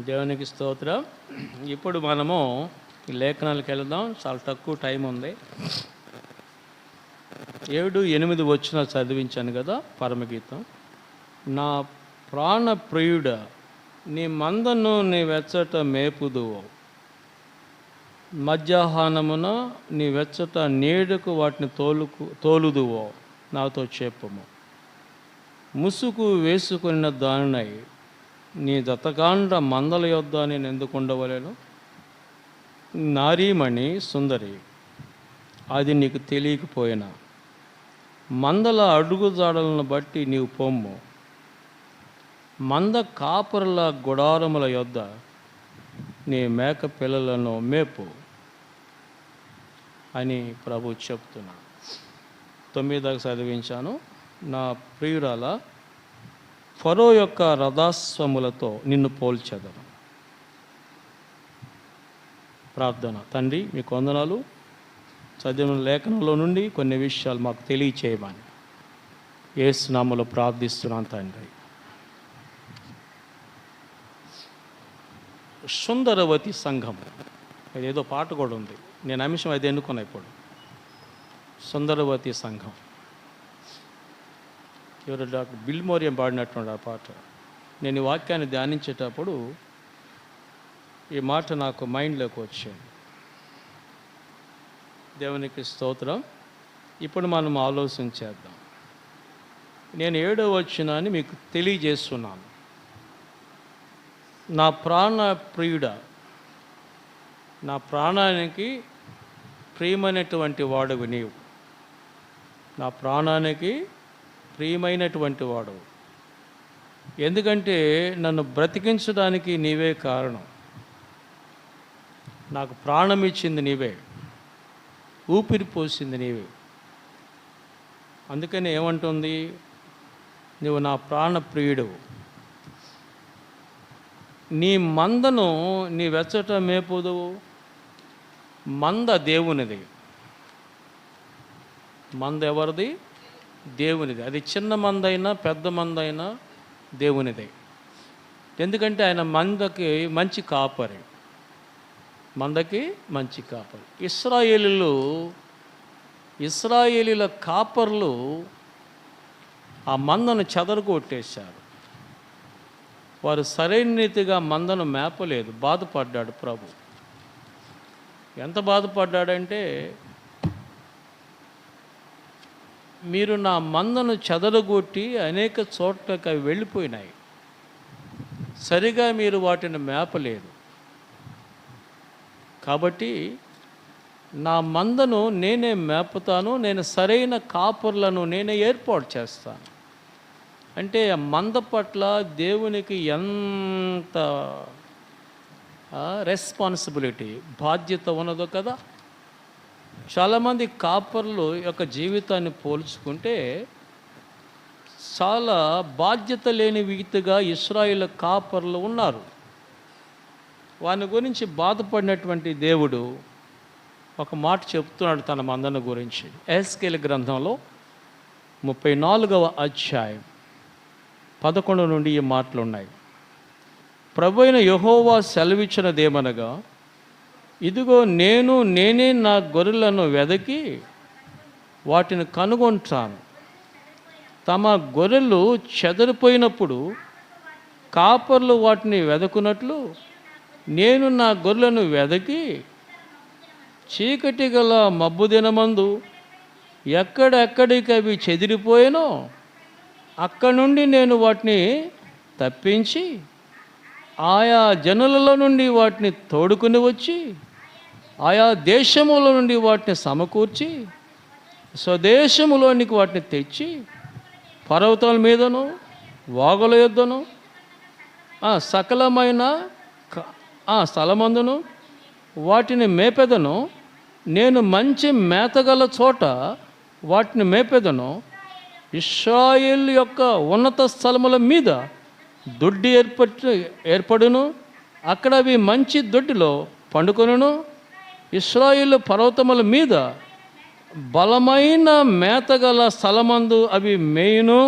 దేవునికి స్తోత్రం. ఇప్పుడు మనము లేఖనాలకు వెళదాం. చాలా తక్కువ టైం ఉంది. 7-8 వచ్చిన చదివించాను కదా పరమగీతం. నా ప్రాణ ప్రియుడ, నీ మందను నీ వెచ్చట మేపుదువు, మధ్యాహ్నమున నీ వెచ్చట నీడకు వాటిని తోలుదువో నాతో చెప్పుము. ముసుగు వేసుకున్న దానినై నీ దత్తకాండ మందల యొద్ద నేను ఎందుకు ఉండవలేను? నారీమణి సుందరి, అది నీకు తెలియకపోయినా మందల అడుగుజాడలను బట్టి నీవు పొమ్ము. మంద కాపరుల గుడారముల యొద్ద నీ మేక పిల్లలను మేపు అని ప్రభు చెప్తున్నా. 9 దాకా చదివించాను. నా ప్రియురాల, ఫరో యొక్క రథాశ్వములతో నిన్ను పోల్చెదను. ప్రార్థన. తండ్రి, మీకు వందనాలు. చదివిన లేఖనంలో నుండి కొన్ని విషయాలు మాకు తెలియచేయమని యేసు నామములో ప్రార్థిస్తున్నాను తండ్రి. సుందరవతి సంఘం, ఏదో పాట కూడా ఉంది. నేను అంశం అది ఎన్నుకున్నా. ఇప్పుడు సుందరవతి సంఘం ఎవరు? డాక్టర్ బిల్మోరియం పాడినటువంటి ఆ పాట. నేను ఈ వాక్యాన్ని ధ్యానించేటప్పుడు ఈ మాట నాకు మైండ్లోకి వచ్చింది. దేవునికి స్తోత్రం. ఇప్పుడు మనం ఆలోచన చేద్దాం. నేను 7వ వచనాన్ని మీకు తెలియజేస్తున్నాను. నా ప్రాణ ప్రియుడ, నా ప్రాణానికి ప్రియమైనటువంటి వాడువి నీవు. నా ప్రాణానికి ప్రియమైనటువంటి వాడు. ఎందుకంటే నన్ను బ్రతికించడానికి నీవే కారణం. నాకు ప్రాణం ఇచ్చింది నీవే, ఊపిరి పోసింది నీవే. అందుకని ఏమంటుంది? నువ్వు నా ప్రాణ ప్రియుడు. నీ మందను నీ వెచ్చట మేపుదువు. మంద దేవునిది. మంద ఎవరిది? దేవునిది. అది చిన్న మందైనా పెద్ద మందైనా దేవునిదే. ఎందుకంటే ఆయన మందకి మంచి కాపరి. మందకి మంచి కాపరి. ఇశ్రాయేలీల కాపర్లు ఆ మందను చెదరగొట్టేశారు. వారు సరైన రీతిగా మందను మేపలేదు. బాధపడ్డాడు ప్రభు. ఎంత బాధపడ్డాడంటే, మీరు నా మందను చెదరగొట్టి అనేక చోట్లకి అవి వెళ్ళిపోయినాయి, సరిగా మీరు వాటిని మేపలేదు. కాబట్టి నా మందను నేనే మేపుతాను, నేను సరైన కాపర్లను నేనే ఏర్పాటు చేస్తాను. అంటే ఆ మంద పట్ల దేవునికి ఎంత రెస్పాన్సిబిలిటీ, బాధ్యత ఉన్నదో కదా. చాలామంది కాపర్లు యొక్క జీవితాన్ని పోల్చుకుంటే చాలా బాధ్యత లేని వ్యక్తిగా ఇశ్రాయేలు కాపర్లు ఉన్నారు. వాని గురించి బాధపడినటువంటి దేవుడు ఒక మాట చెప్తున్నాడు తన మందను గురించి. ఎహెజ్కేలు గ్రంథంలో 34వ అధ్యాయం 11 నుండి ఈ మాటలు ఉన్నాయి. ప్రభు అయిన యెహోవా సెలవిచ్చినదేమనగా, ఇదిగో నేనే నా గొర్రెలను వెదకి వాటిని కనుగొంటాను. తమ గొర్రెలు చెదరిపోయినప్పుడు కాపర్లు వాటిని వెదకున్నట్లు నేను నా గొర్రెలను వెదకి చీకటి గల మబ్బు దినమందు ఎక్కడెక్కడికి అవి చెదిరిపోయానో అక్కడి నుండి నేను వాటిని తప్పించి ఆయా జనులలో నుండి వాటిని తోడుకుని వచ్చి ఆయా దేశముల నుండి వాటిని సమకూర్చి స్వదేశములోనికి వాటిని తెచ్చి పర్వతాల మీదను వాగుల యొద్దను సకలమైన స్థలమందును వాటిని మేపెదను. నేను మంచి మేతగల చోట వాటిని మేపెదను. ఇశ్రాయేలు యొక్క ఉన్నత స్థలముల మీద దొడ్డి ఏర్పడును. అక్కడ అవి మంచి దొడ్డిలో పండుకొనును. ఇశ్రాయేలు పర్వతముల మీద బలమైన మేతగల స్థలమందు అవి మేయును.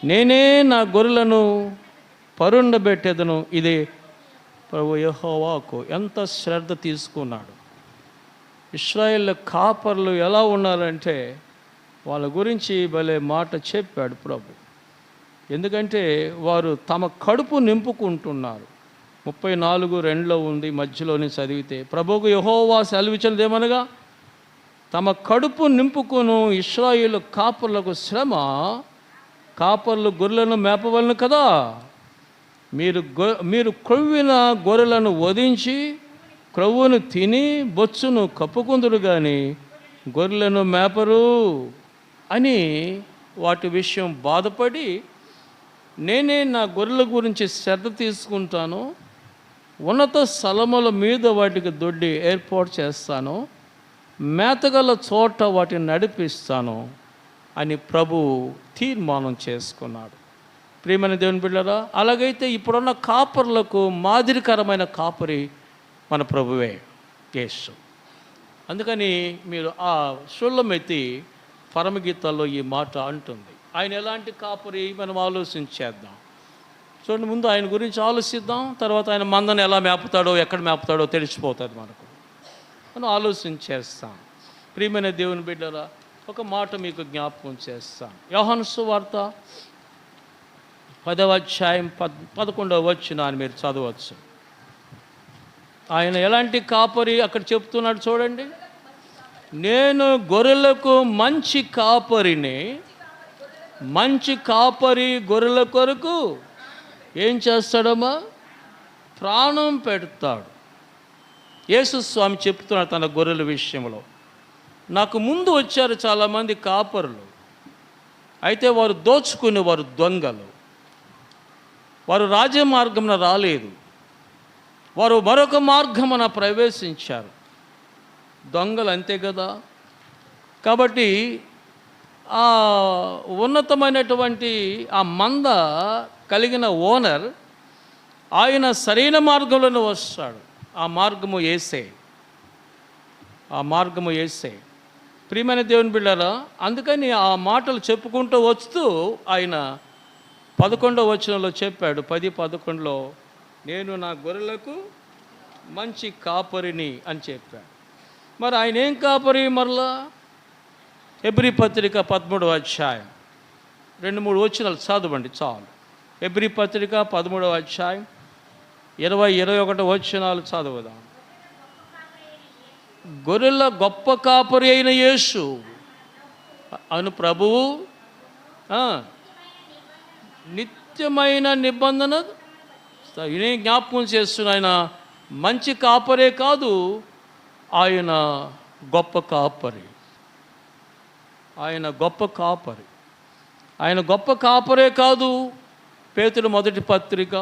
నేనే నా గొర్రెలను పరుండబెట్టేదను. ఇది ప్రభు యెహోవాకు ఎంత శ్రద్ధ తీసుకున్నాడు. ఇశ్రాయేల్ కాపర్లు ఎలా ఉన్నారంటే వాళ్ళ గురించి భలే మాట చెప్పాడు ప్రభు. ఎందుకంటే వారు తమ కడుపు నింపుకుంటున్నారు. 34:2 ఉంది, మధ్యలోనే చదివితే ప్రభువుకు యెహోవా సెలవిచ్చినది ఏమనగా, తమ కడుపు నింపుకును ఇశ్రాయేలు కాపర్లకు శ్రమ, కాపర్లు గొర్రెలను మేపవలను కదా. మీరు కొవ్విన గొర్రెలను వధించి క్రొవ్వును తిని బొచ్చును కప్పుకుందురు కానీ గొర్రెలను మేపరు అని వాటి విషయం బాధపడి, నేనే నా గొర్రెల గురించి శ్రద్ధ తీసుకుంటాను, ఉన్నత స్థలముల మీద వాటికి దొడ్డి ఏర్పాటు చేస్తాను, మేతగల చోట వాటిని నడిపిస్తాను అని ప్రభు తీర్మానం చేసుకున్నాడు. ప్రియమైన దేవుని బిడ్డలారా, అలాగైతే ఇప్పుడున్న కాపర్లకు మాదిరికరమైన కాపరి మన ప్రభువే యేసు. అందుకని మీరు ఆ షుల్లమెత్తి పరమగీతాల్లో ఈ మాట అంటుంది. ఆయన ఎలాంటి కాపరి మనం ఆలోచించేద్దాం. చూడండి, ముందు ఆయన గురించి ఆలోచిద్దాం, తర్వాత ఆయన మందను ఎలా మేపుతాడో ఎక్కడ మేపుతాడో తెలిసిపోతుంది మనకు. మనం ఆలోచించేస్తాం. ప్రియమైన దేవుని బిడ్డలారా, ఒక మాట మీకు జ్ఞాపకం చేస్తాం. యోహాను సువార్త 10వ అధ్యాయం 11వ వచనాన్ని మీరు చదవచ్చు. ఆయన ఎలాంటి కాపరి అక్కడ చెప్తున్నాడు చూడండి. నేను గొర్రెలకు మంచి కాపరిని, మంచి కాపరి గొర్రెల కొరకు ఏం చేస్తాడమ్మా? ప్రాణం పెడతాడు. యేసు స్వామి చెప్తున్నాడు తన గొర్రెల విషయంలో. నాకు ముందు వచ్చారు చాలామంది కాపరులు, అయితే వారు దోచుకుని వారు దొంగలు. వారు రాజమార్గమున రాలేదు, వారు మరొక మార్గమున ప్రవేశించారు. దొంగలు అంతే కదా. కాబట్టి ఆ ఉన్నతమైనటువంటి ఆ మంద కలిగిన ఓనర్ ఆయన సరైన మార్గంలోనే వస్తాడు. ఆ మార్గము యేసే, ఆ మార్గము యేసే. ప్రియమైన దేవుని బిడ్డలారా, అందుకని ఆ మాటలు చెప్పుకుంటూ వస్తూ ఆయన 11వ వచనంలో చెప్పాడు, 10:11లో నేను నా గొర్రెలకు మంచి కాపరిని అని చెప్పాడు. మరి ఆయన ఏం కాపరి? మరలా హెబ్రీ పత్రిక 13వ అధ్యాయం 2-3 వచనాలు చదవండి చాలు. హెబ్రీ పత్రిక 13వ అధ్యాయం 20-21 వచనాలు చదువుదాం. గొర్రెల గొప్ప కాపరి అయిన యేసు అను ప్రభువు నిత్యమైన నిబంధన ఇనే జ్ఞాపకం చేస్తున్న ఆయన మంచి కాపరే కాదు, ఆయన గొప్ప కాపరి. ఆయన గొప్ప కాపరి. ఆయన గొప్ప కాపరే కాదు. పేతురు మొదటి పత్రిక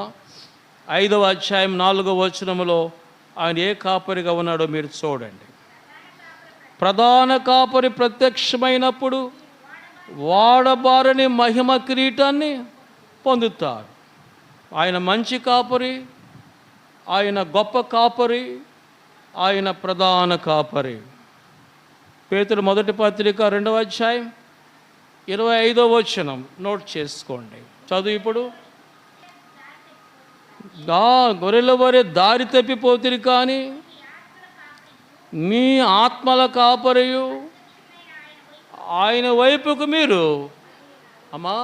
5వ అధ్యాయం 4వ వచనములో ఆయన ఏ కాపరిగా ఉన్నాడో మీరు చూడండి. ప్రధాన కాపరి ప్రత్యక్షమైనప్పుడు వాడబారని మహిమ కిరీటాన్ని పొందుతారు. ఆయన మంచి కాపరి, ఆయన గొప్ప కాపరి, ఆయన ప్రధాన కాపరి. పేతురు మొదటి పత్రిక 2వ అధ్యాయం 25వ వచనం నోట్ చేసుకోండి, చదువు ఇప్పుడు. గొర్రెల వరే దారి తప్పిపోతురు కానీ మీ ఆత్మల కాపరియు ఆయన వైపుకు మీరు అమ్మా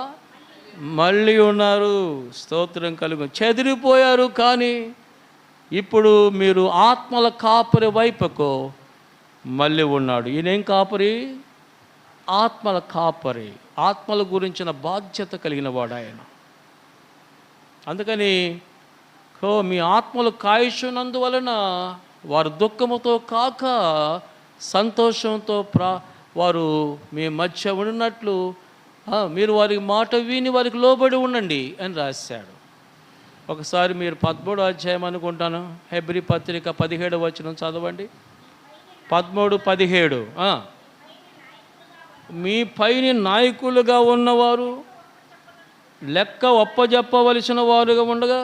మళ్ళీ ఉన్నారు. స్తోత్రం కలుగు. చెదిరిపోయారు కానీ ఇప్పుడు మీరు ఆత్మల కాపరి వైపుకు మళ్ళీ ఉన్నాడు. ఈయనేం కాపరి? ఆత్మల కాపరి. ఆత్మల గురించిన బాధ్యత కలిగిన వాడు ఆయన. అందుకని మీ ఆత్మలు కాయుచున్నందువలన వారు దుఃఖముతో కాక సంతోషంతో వారు మీ మధ్య ఉన్నట్లు మీరు వారి మాట విని వారికి లోబడి ఉండండి అని రాశాడు. ఒకసారి మీరు 13వ అధ్యాయం అనుకుంటాను, హెబ్రీ పత్రిక 17వ వచనం చదవండి. 13:17 మీ పైన నాయకులుగా ఉన్నవారు లెక్క ఒప్పజెప్పవలసిన వారుగా ఉండగా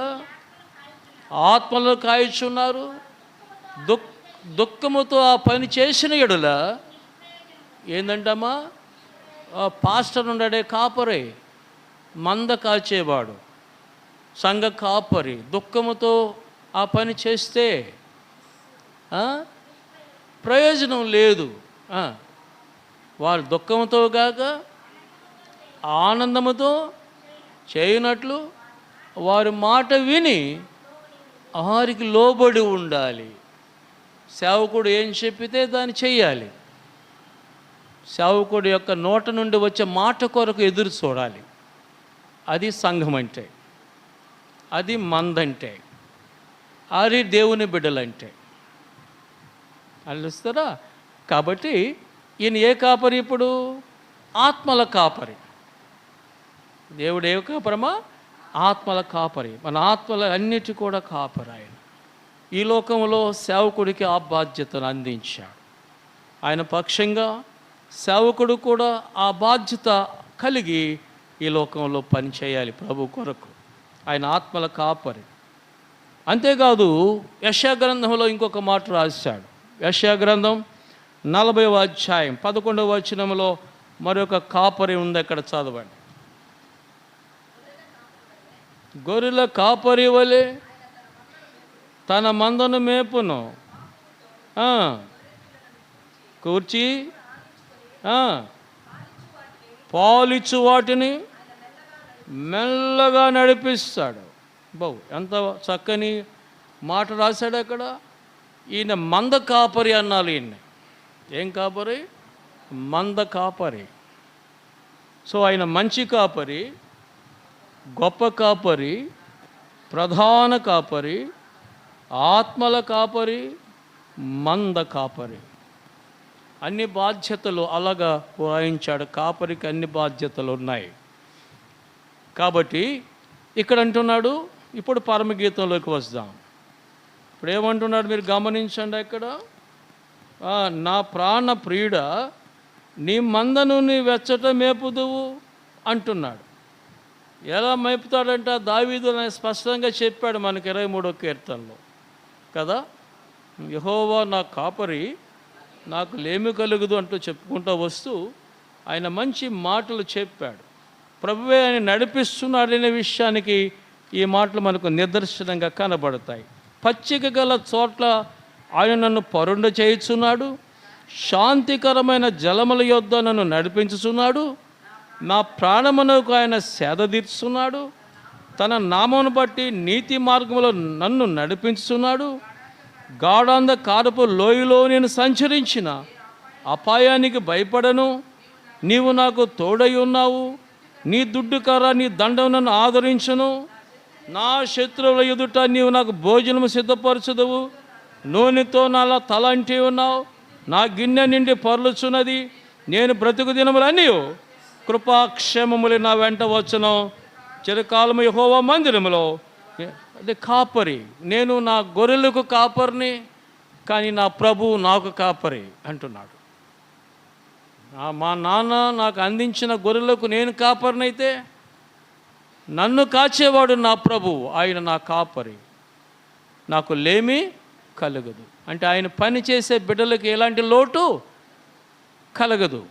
ఆత్మలు కాయిచున్నారు. దుఃఖముతో ఆ పని చేసిన ఎడుల ఏందంటమ్మా, పాస్టర్ ఉండడే కాపరి, మంద కాచేవాడు, సంఘ కాపరి దుఃఖముతో ఆ పని చేస్తే ప్రయోజనం లేదు. వారు దుఃఖంతో గాక ఆనందముతో చేయనట్లు వారి మాట విని వారికి లోబడి ఉండాలి. సేవకుడు ఏం చెప్పితే దాన్ని చెయ్యాలి. సేవకుడు యొక్క నోట నుండి వచ్చే మాట కొరకు ఎదురు చూడాలి. అది సంఘం అంటే, అది మందంటే, అది దేవుని బిడ్డలంటే. అల్లుస్తారా? కాబట్టి ఈయన ఏ కాపరి? ఇప్పుడు ఆత్మల కాపరి. దేవుడు ఏ కాపరమా? ఆత్మల కాపరి. మన ఆత్మల అన్నిటి కూడా కాపరి ఆయన. ఈ లోకంలో సేవకుడికి ఆ బాధ్యతను అందించాడు. ఆయన పక్షంగా సేవకుడు కూడా ఆ బాధ్యత కలిగి ఈ లోకంలో పనిచేయాలి ప్రభు కొరకు. ఆయన ఆత్మల కాపరి. అంతేకాదు యెషయా గ్రంథంలో ఇంకొక మాట రాశాడు. యెషయా గ్రంథం 40వ అధ్యాయం 11వ వచనంలో మరొక కాపరి ఉంది. అక్కడ చదవండి. గొర్రెల కాపరి వలె తన మందను మేపును, కూర్చి పాలిచ్చు వాటిని మెల్లగా నడిపిస్తాడు. ఎంత చక్కని మాట రాశాడు అక్కడ. ఈయన మంద కాపరి అన్నాడు. ఈయన ఏం కాపరి? మంద కాపరి. సో ఆయన మంచి కాపరి, గొప్ప కాపరి, ప్రధాన కాపరి, ఆత్మల కాపరి, మంద కాపరి. అన్ని బాధ్యతలు అలాగా వాయించాడు. కాపరికి అన్ని బాధ్యతలు ఉన్నాయి. కాబట్టి ఇక్కడ అంటున్నాడు. ఇప్పుడు పరమగీతంలోకి వస్తాం. ఇప్పుడు ఏమంటున్నాడు మీరు గమనించండి. అక్కడ నా ప్రాణ ప్రియుడ నీ మందను నీ వెచ్చట మేపుదువు అంటున్నాడు. ఎలా మేపుతాడంట? దావీదు స్పష్టంగా చెప్పాడు మనకి 23వ కీర్తనలో కదా. యెహోవా నా కాపరి, నాకు లేమి కలుగుదు అంటూ చెప్పుకుంటూ వస్తూ ఆయన మంచి మాటలు చెప్పాడు. ప్రభువే ఆయన నడిపిస్తున్నాడనే విషయానికి ఈ మాటలు మనకు నిదర్శనంగా కనబడతాయి. పచ్చిక గల చోట్ల ఆయన నన్ను పరుండ చేయుచున్నాడు, శాంతికరమైన జలముల యొద్ద నన్ను నడిపించుచున్నాడు, నా ప్రాణమునకు ఆయన సేద తీర్చున్నాడు, తన నామమును బట్టి నీతి మార్గములో నన్ను నడిపించుచున్నాడు. గాఢాంధకారపు లోయలో నేను సంచరించిన అపాయానికి భయపడను, నీవు నాకు తోడై ఉన్నావు, నీ దుడ్డు కర్ర నీ దండం నన్ను ఆదరించును, నా శత్రువుల ఎదుట నీవు నాకు భోజనము సిద్ధపరచుదవు, నూనెతో నాలా తల అంటి ఉన్నావు, నా గిన్నె నిండి పొర్లుచున్నది, నేను బ్రతుకు దినములన్నీ కృపాక్షేమములు నా వెంట వచ్చును, చిరకాలము యెహోవా మందిరములో. అది కాపరి. నేను నా గొర్రెలకు కాపరిని, కానీ నా ప్రభువు నాకు కాపరి అంటున్నాడు. మా నాన్న నాకు అందించిన గొర్రెలకు నేను కాపరినైతే నన్ను కాచేవాడు నా ప్రభువు, ఆయన నా కాపరి, నాకు లేమి కలగదు. అంటే ఆయన పని చేసే బిడ్డలకు ఎలాంటి లోటు కలగదు.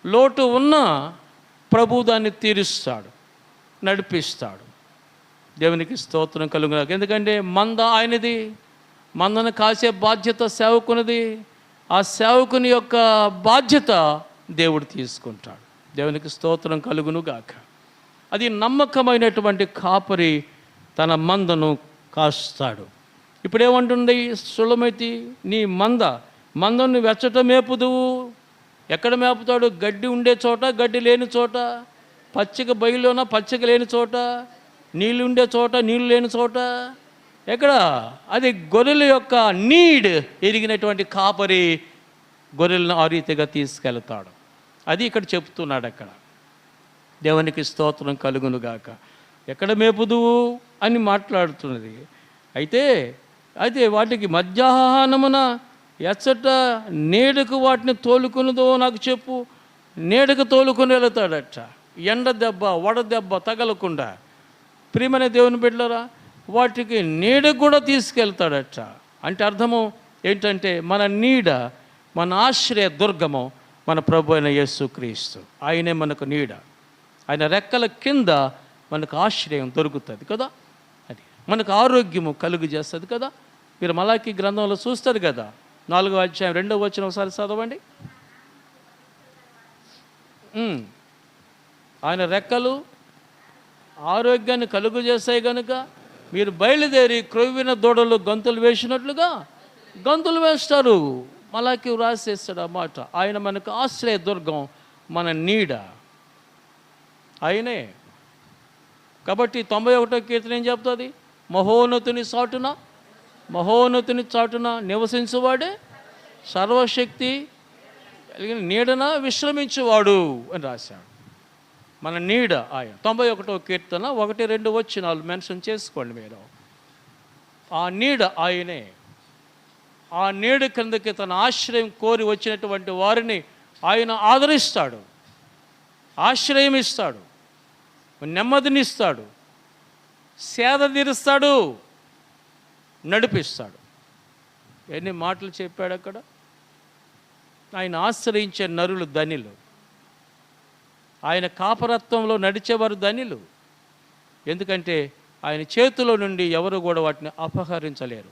లోటు ఉన్నా ప్రభువు దాన్ని తీరుస్తాడు, నడిపిస్తాడు. దేవునికి స్తోత్రం కలుగును. ఎందుకంటే మంద ఆయనది, మందను కాసే బాధ్యత సేవకునిది. ఆ సేవకుని యొక్క బాధ్యత దేవుడు తీసుకుంటాడు. దేవునికి స్తోత్రం కలుగును గాక. అది నమ్మకమైనటువంటి కాపరి తన మందను కాస్తాడు. ఇప్పుడేమంటుంది సులమైతి? నీ మందను వెచ్చట మేపుదువు. ఎక్కడ మేపుతాడు? గడ్డి ఉండే చోట, గడ్డి లేని చోట, పచ్చిక బయలున పచ్చిక లేని చోట, నీళ్ళు ఉండే చోట, నీళ్ళు లేని చోట. ఎక్కడ? అది గొర్రెల యొక్క నీడ్ ఎరిగినటువంటి కాపరి గొర్రెలను ఆ రీతిగా తీసుకెళ్తాడు. అది ఇక్కడ చెప్తున్నాడు. అక్కడ దేవునికి స్తోత్రం కలుగును గాక. ఎక్కడ మేపుదువు అని మాట్లాడుతున్నది. అయితే వాటికి మధ్యాహ్నమున ఎచ్చట నీడకు వాటిని తోలుకున్నదో నాకు చెప్పు. నీడకు తోలుకుని వెళతాడట, ఎండ దెబ్బ వడదెబ్బ తగలకుండా. ప్రియమైన దేవుని బిడ్డలారా, వాటికి నీడకు కూడా తీసుకెళ్తాడట. అంటే అర్థము ఏంటంటే మన నీడ, మన ఆశ్రయ దుర్గము మన ప్రభు అయిన యేసుక్రీస్తు. ఆయనే మనకు నీడ. ఆయన రెక్కల కింద మనకు ఆశ్రయం దొరుకుతుంది కదా. అది మనకు ఆరోగ్యము కలుగు చేస్తుంది కదా. మీరు మలాకి గ్రంథంలో చూస్తారు కదా, 4వ అధ్యాయం 2వ వచనం ఒకసారి చదవండి. ఆయన రెక్కలు ఆరోగ్యాన్ని కలుగు చేస్తాయి కనుక మీరు బయలుదేరి క్రొవ్విన దూడలు గంతులు వేసినట్లుగా గంతులు వేస్తారు. మలాకి రాసేస్తాడు ఆ మాట. ఆయన మనకు ఆశ్రయ దుర్గం, మన నీడ ఆయనే. కాబట్టి 91వ కీర్తన ఏం చెప్తుంది? మహోన్నతుని చాటున నివసించువాడే సర్వశక్తి కలిగిన నీడన విశ్రమించువాడు అని రాశాడు. మన నీడ ఆయన. 91వ కీర్తన 1, 2 వచనాలు మెన్షన్ చేసుకోండి మీరు. ఆ నీడ ఆయనే. ఆ నీడ క్రిందకి తన ఆశ్రయం కోరి వచ్చినటువంటి వారిని ఆయన ఆదరిస్తాడు, ఆశ్రయం ఇస్తాడు, నెమ్మదినిస్తాడు, సేద తీరుస్తాడు, నడిపిస్తాడు. ఎన్ని మాటలు చెప్పాడు అక్కడ. ఆయన ఆశ్రయించే నరులు ధనిలు, ఆయన కాపరత్వంలో నడిచేవారు ధనిలు. ఎందుకంటే ఆయన చేతిలో నుండి ఎవరు కూడా వాటిని అపహరించలేరు,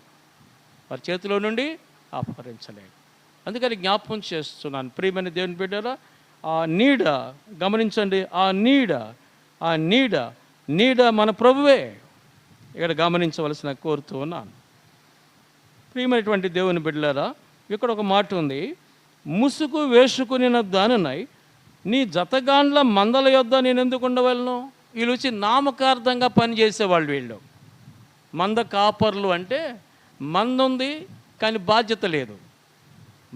వారి చేతిలో నుండి అపహరించలేరు. అందుకని జ్ఞాపకం చేస్తున్నాను ప్రియమైన దేవుని బిడ్డలారా, ఆ నీడ గమనించండి. ఆ నీడ మన ప్రభువే ఇక్కడ గమనించవలసిన కోరుతూ ఉన్నాను. ప్రియమైనటువంటి దేవుని బిడ్డలారా, ఇక్కడ ఒక మాట ఉంది. ముసుగు వేసుకుని దానినై నీ జతగాండ్ల మందల యొద్ద నేను ఎందుకు ఉండవలను. వీళ్ళు వచ్చి నామకార్థంగా పనిచేసేవాళ్ళు. వీళ్ళు మంద కాపర్లు అంటే మంద ఉంది కానీ బాధ్యత లేదు,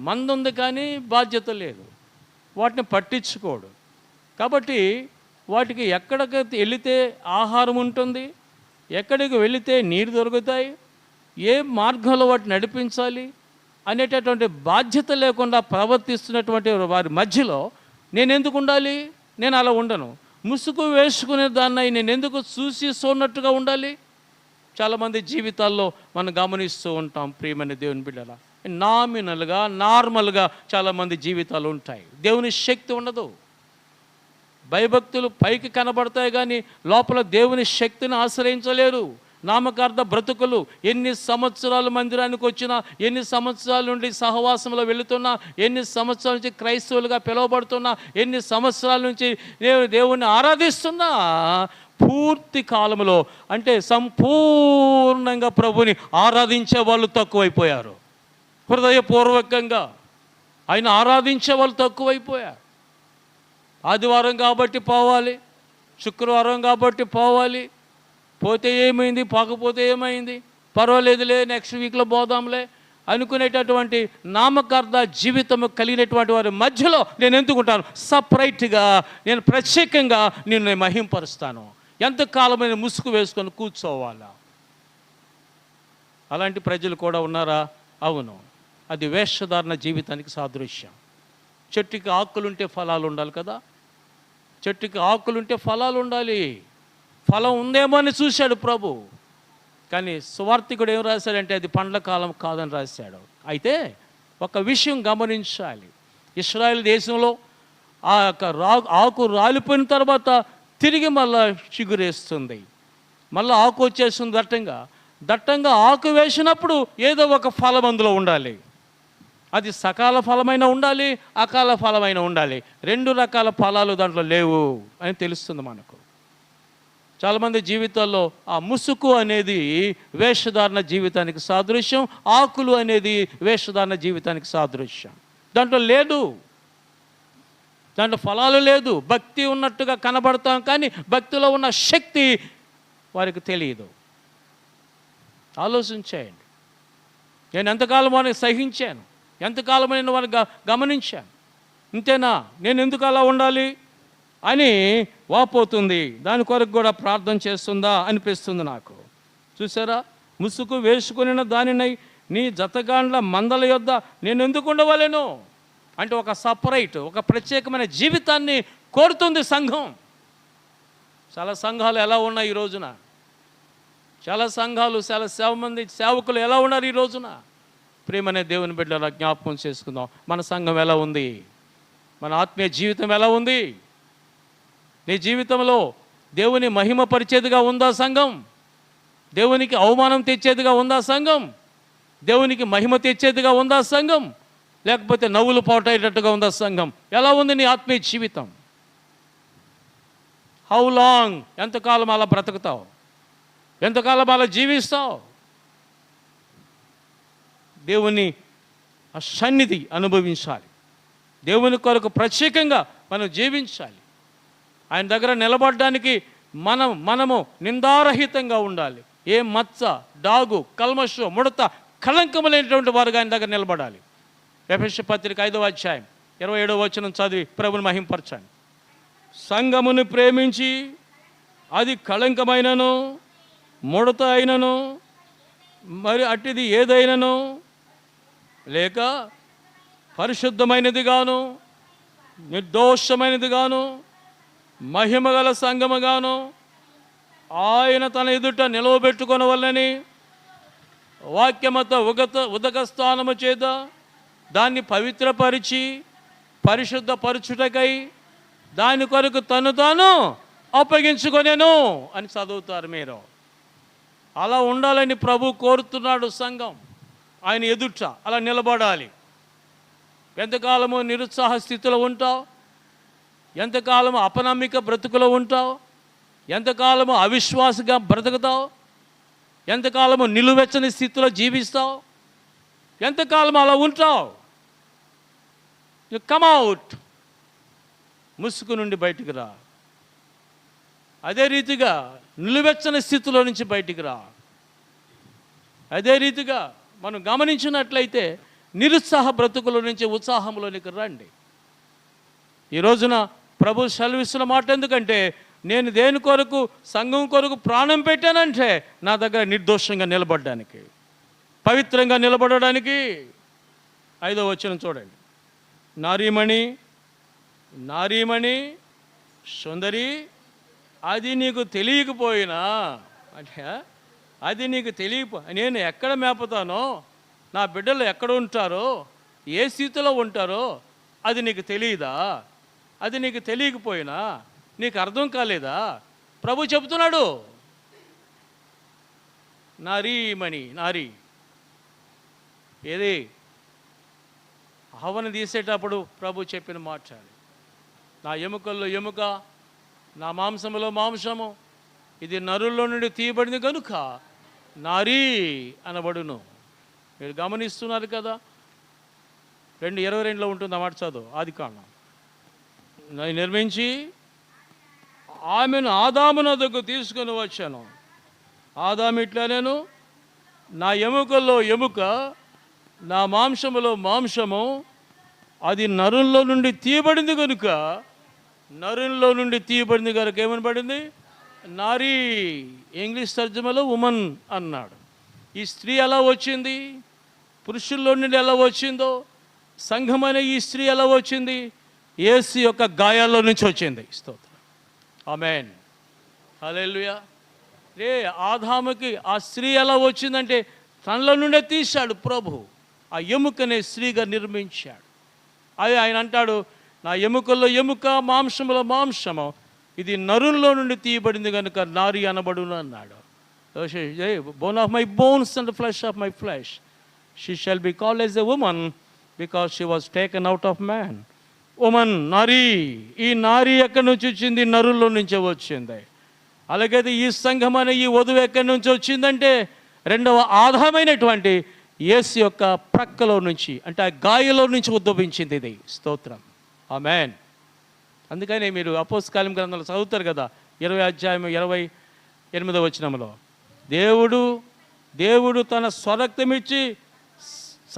మంద ఉంది కానీ బాధ్యత లేదు, వాటిని పట్టించుకోడు. కాబట్టి వాటికి ఎక్కడికి వెళితే ఆహారం ఉంటుంది, ఎక్కడికి వెళితే నీరు దొరుకుతాయి, ఏ మార్గంలో వాటిని నడిపించాలి అనేటటువంటి బాధ్యత లేకుండా ప్రవర్తిస్తున్నటువంటి వారి మధ్యలో నేను ఎందుకు ఉండాలి? నేను అలా ఉండను. ముసుగు వేసుకునే దాన్ని నేను ఎందుకు చూన్నట్టుగా ఉండాలి? చాలామంది జీవితాల్లో మనం గమనిస్తూ ఉంటాం ప్రియమైన దేవుని బిడ్డల. నార్మల్గా చాలామంది జీవితాలు ఉంటాయి. దేవుని శక్తి ఉండదు. భయభక్తులు పైకి కనబడతాయి కానీ లోపల దేవుని శక్తిని ఆశ్రయించలేరు. నామకార్థ బ్రతుకులు. ఎన్ని సంవత్సరాలు మందిరానికి వచ్చినా, ఎన్ని సంవత్సరాల నుండి సహవాసంలో వెళుతున్నా, ఎన్ని సంవత్సరాల నుంచి క్రైస్తవులుగా పిలువబడుతున్నా, ఎన్ని సంవత్సరాల నుంచి దేవుణ్ణి ఆరాధిస్తున్నా, పూర్తి కాలంలో అంటే సంపూర్ణంగా ప్రభుని ఆరాధించే వాళ్ళు తక్కువైపోయారు. హృదయపూర్వకంగా ఆయన ఆరాధించే వాళ్ళు తక్కువైపోయారు. ఆదివారం కాబట్టి పోవాలి, శుక్రవారం కాబట్టి పోవాలి, పోతే ఏమైంది, పోకపోతే ఏమైంది, పర్వాలేదులే నెక్స్ట్ వీక్లో పోదాంలే అనుకునేటటువంటి నామకార్థ జీవితం కలిగినటువంటి వారి మధ్యలో నేను ఎందుకుంటాను? సపరేట్గా నేను ప్రత్యేకంగా నిన్ను మహింపరుస్తాను. ఎంతకాలమైన ముసుగు వేసుకొని కూర్చోవాలా? అలాంటి ప్రజలు కూడా ఉన్నారా? అవును. అది వేషధారణ జీవితానికి సాదృశ్యం. చెట్టుకి ఆకులుంటే ఫలాలు ఉండాలి కదా. చెట్టుకి ఆకులుంటే ఫలాలు ఉండాలి. ఫలం ఉందేమో అని చూశాడు ప్రభు. కానీ సువార్తికుడు ఏం రాశాడంటే అది పండ్ల కాలం కాదని రాశాడు. అయితే ఒక విషయం గమనించాలి. ఇశ్రాయేల్ దేశంలో ఆ యొక్క ఆకు రాలిపోయిన తర్వాత తిరిగి మళ్ళా చిగురేస్తుంది, మళ్ళీ ఆకు వచ్చేస్తుంది. దట్టంగా ఆకు వేసినప్పుడు ఏదో ఒక ఫలం అందులో ఉండాలి. అది సకాల ఫలమైన ఉండాలి, అకాల ఫలమైన ఉండాలి. 2 రకాల ఫలాలు దాంట్లో లేవు అని తెలుస్తుంది మనకు. చాలామంది జీవితాల్లో ఆ ముసుగు అనేది వేషధారణ జీవితానికి సాదృశ్యం, ఆకులు అనేది వేషధారణ జీవితానికి సాదృశ్యం. దాంట్లో లేదు, దాంట్లో ఫలాలు లేదు. భక్తి ఉన్నట్టుగా కనబడతాం కానీ భక్తిలో ఉన్న శక్తి వారికి తెలియదు. ఆలోచించేయండి. నేను ఎంతకాలం వారిని సహించాను, ఎంతకాలం నేను వారిని గమనించాను. ఇంతేనా, నేను ఎందుకు అలా ఉండాలి అని వాపోతుంది. దాని కొరకు కూడా ప్రార్థన చేస్తుందా అనిపిస్తుంది నాకు. చూసారా, ముసుగు వేసుకుని దానినై నీ జతగాండ్ల మందల యొద్ద నేను ఎందుకు ఉండవలేను అంటే ఒక సపరేట్, ఒక ప్రత్యేకమైన జీవితాన్ని కోరుతుంది సంఘం. చాలా సంఘాలు ఎలా ఉన్నాయి ఈ రోజున? చాలా సంఘాలు, చాలా మంది సేవకులు ఎలా ఉన్నారు ఈ రోజున? ప్రియమనే దేవుని బిడ్డలా జ్ఞాపకం చేసుకుందాం. మన సంఘం ఎలా ఉంది? మన ఆత్మీయ జీవితం ఎలా ఉంది? నీ జీవితంలో దేవుని మహిమ పరిచేదిగా ఉందా సంఘం? దేవునికి అవమానం తెచ్చేదిగా ఉందా సంఘం? దేవునికి మహిమ తెచ్చేదిగా ఉందా సంఘం? లేకపోతే నవ్వులు పోటయ్యేటట్టుగా ఉందా సంఘం? ఎలా ఉంది నీ ఆత్మీయ జీవితం? How long? ఎంతకాలం అలా బ్రతుకుతావు? ఎంతకాలం అలా జీవిస్తావు? దేవుని ఆ సన్నిధి అనుభవించాలి. దేవుని కొరకు ప్రత్యేకంగా మనం జీవించాలి. ఆయన దగ్గర నిలబడడానికి మనము నిందారహితంగా ఉండాలి. ఏ మచ్చ, డాగు, కల్మషం, ముడత, కళంకము లేనటువంటి వారుగా ఆయన దగ్గర నిలబడాలి. ఎఫెసీ పత్రిక 5వ అధ్యాయం 27వ వచనం చదివి ప్రభుని మహింపరచండి. సంఘమును ప్రేమించి అది కళంకమైనను, ముడత అయినను, మరి అట్టిది ఏదైనను లేక పరిశుద్ధమైనదిగాను, నిర్దోషమైనదిగాను, మహిమగల సంఘముగాను ఆయన తన ఎదుట నిలవబెట్టుకొనవలెనని వాక్యమత ఉదక స్థానము చేత దాన్ని పవిత్రపరిచి పరిశుద్ధపరచుటకై దాని కొరకు తను తాను అప్పగించుకొనెను అని చదువుతారు మీరు. అలా ఉండాలని ప్రభు కోరుతున్నాడు. సంఘం ఆయన ఎదుట అలా నిలబడాలి. ఎంతకాలము నిరుత్సాహ స్థితిలో ఉంటావు? ఎంతకాలము అపనమ్మిక బ్రతుకులో ఉంటావు? ఎంతకాలము అవిశ్వాసగా బ్రతుకుతావు? ఎంతకాలము నిలువెచ్చని స్థితిలో జీవిస్తావు? ఎంతకాలం అలా ఉంటావు? కమ్ అవుట్, ముసుగు నుండి బయటికి రా. అదే రీతిగా నిలువెచ్చని స్థితిలో నుంచి బయటికి రా. అదే రీతిగా మనం గమనించినట్లయితే నిరుత్సాహ బ్రతుకుల నుంచి ఉత్సాహంలోనికి రండి. ఈ రోజున ప్రభు సెలవిస్తున్న మాట ఎందుకంటే, నేను దేని కొరకు, సంఘం కొరకు ప్రాణం పెట్టానంటే నా దగ్గర నిర్దోషంగా నిలబడడానికి, పవిత్రంగా నిలబడడానికి. 5వ వచనం చూడండి. నారీమణి, నారీమణి సుందరి, అది నీకు తెలియకపోయినా, అంటే అది నీకు నేను ఎక్కడ మేపుతానో, నా బిడ్డలు ఎక్కడ ఉంటారో, ఏ స్థితిలో ఉంటారో అది నీకు తెలియదా? అది నీకు తెలియకపోయినా నీకు అర్థం కాలేదా? ప్రభు చెబుతున్నాడు. నారీమణి, నారీ ఏది హవను తీసేటప్పుడు ప్రభు చెప్పిన మాట, నా ఎముకల్లో ఎముక, నా మాంసములో మాంసము, ఇది నరుల్లో నుండి తీయబడింది కనుక నారీ అనబడును. మీరు గమనిస్తున్నారు కదా, 2:22 ఉంటుంది ఆ మాట చదువు. ఆదికాండం. నిర్మించి ఆమెను ఆదాము నొద్దకు తీసుకొని వచ్చాను. ఆదాము ఇట్లా, నేను నా ఎముకల్లో ఎముక, నా మాంసములో మాంసము, అది నరుల్లో నుండి తీయబడింది కనుక, నరుల్లో నుండి తీయబడింది కనుక ఏమని పడింది? నారీ. ఇంగ్లీష్ తర్జుమలో ఉమన్ అన్నాడు. ఈ స్త్రీ ఎలా వచ్చింది? పురుషుల్లో నుండి ఎలా వచ్చిందో, సంఘం అనే ఈ స్త్రీ ఎలా వచ్చింది? యేసు యొక్క గాయాల్లో నుంచి వచ్చింది. స్తోత్రం, ఆమేన్, హల్లెలూయా. ఆదాముకి ఆ స్త్రీ ఎలా వచ్చిందంటే తనలో నుండే తీశాడు ప్రభు. ఆ ఎముకనే స్త్రీగా నిర్మించాడు. అది ఆయన అంటాడు, నా ఎముకల్లో ఎముక, మాంసములో మాంసము, ఇది నరుల్లో నుండి తీయబడింది కనుక నారీ అనబడును అన్నాడు. Bone of my bones and flesh of my flesh, she shall be called as a woman because she was taken out of man. Woman, నారీ. ఈ నారీ ఎక్కడి నుంచి వచ్చింది? నరుల్లో నుంచే వచ్చింది. అలాగైతే ఈ సంఘం అనే ఈ వధువు ఎక్కడి నుంచి వచ్చిందంటే రెండవ ఆధారమైనటువంటి యేసు యొక్క ప్రక్కలో నుంచి, అంటే ఆ గాయలో నుంచి ఉద్భవించింది ఇది. స్తోత్రం, ఆమేన్. అందుకని మీరు అపోస్తల గ్రంథంలో చదువుతారు కదా, 20వ అధ్యాయం 28వ వచనంలో, దేవుడు తన స్వరక్తమిచ్చి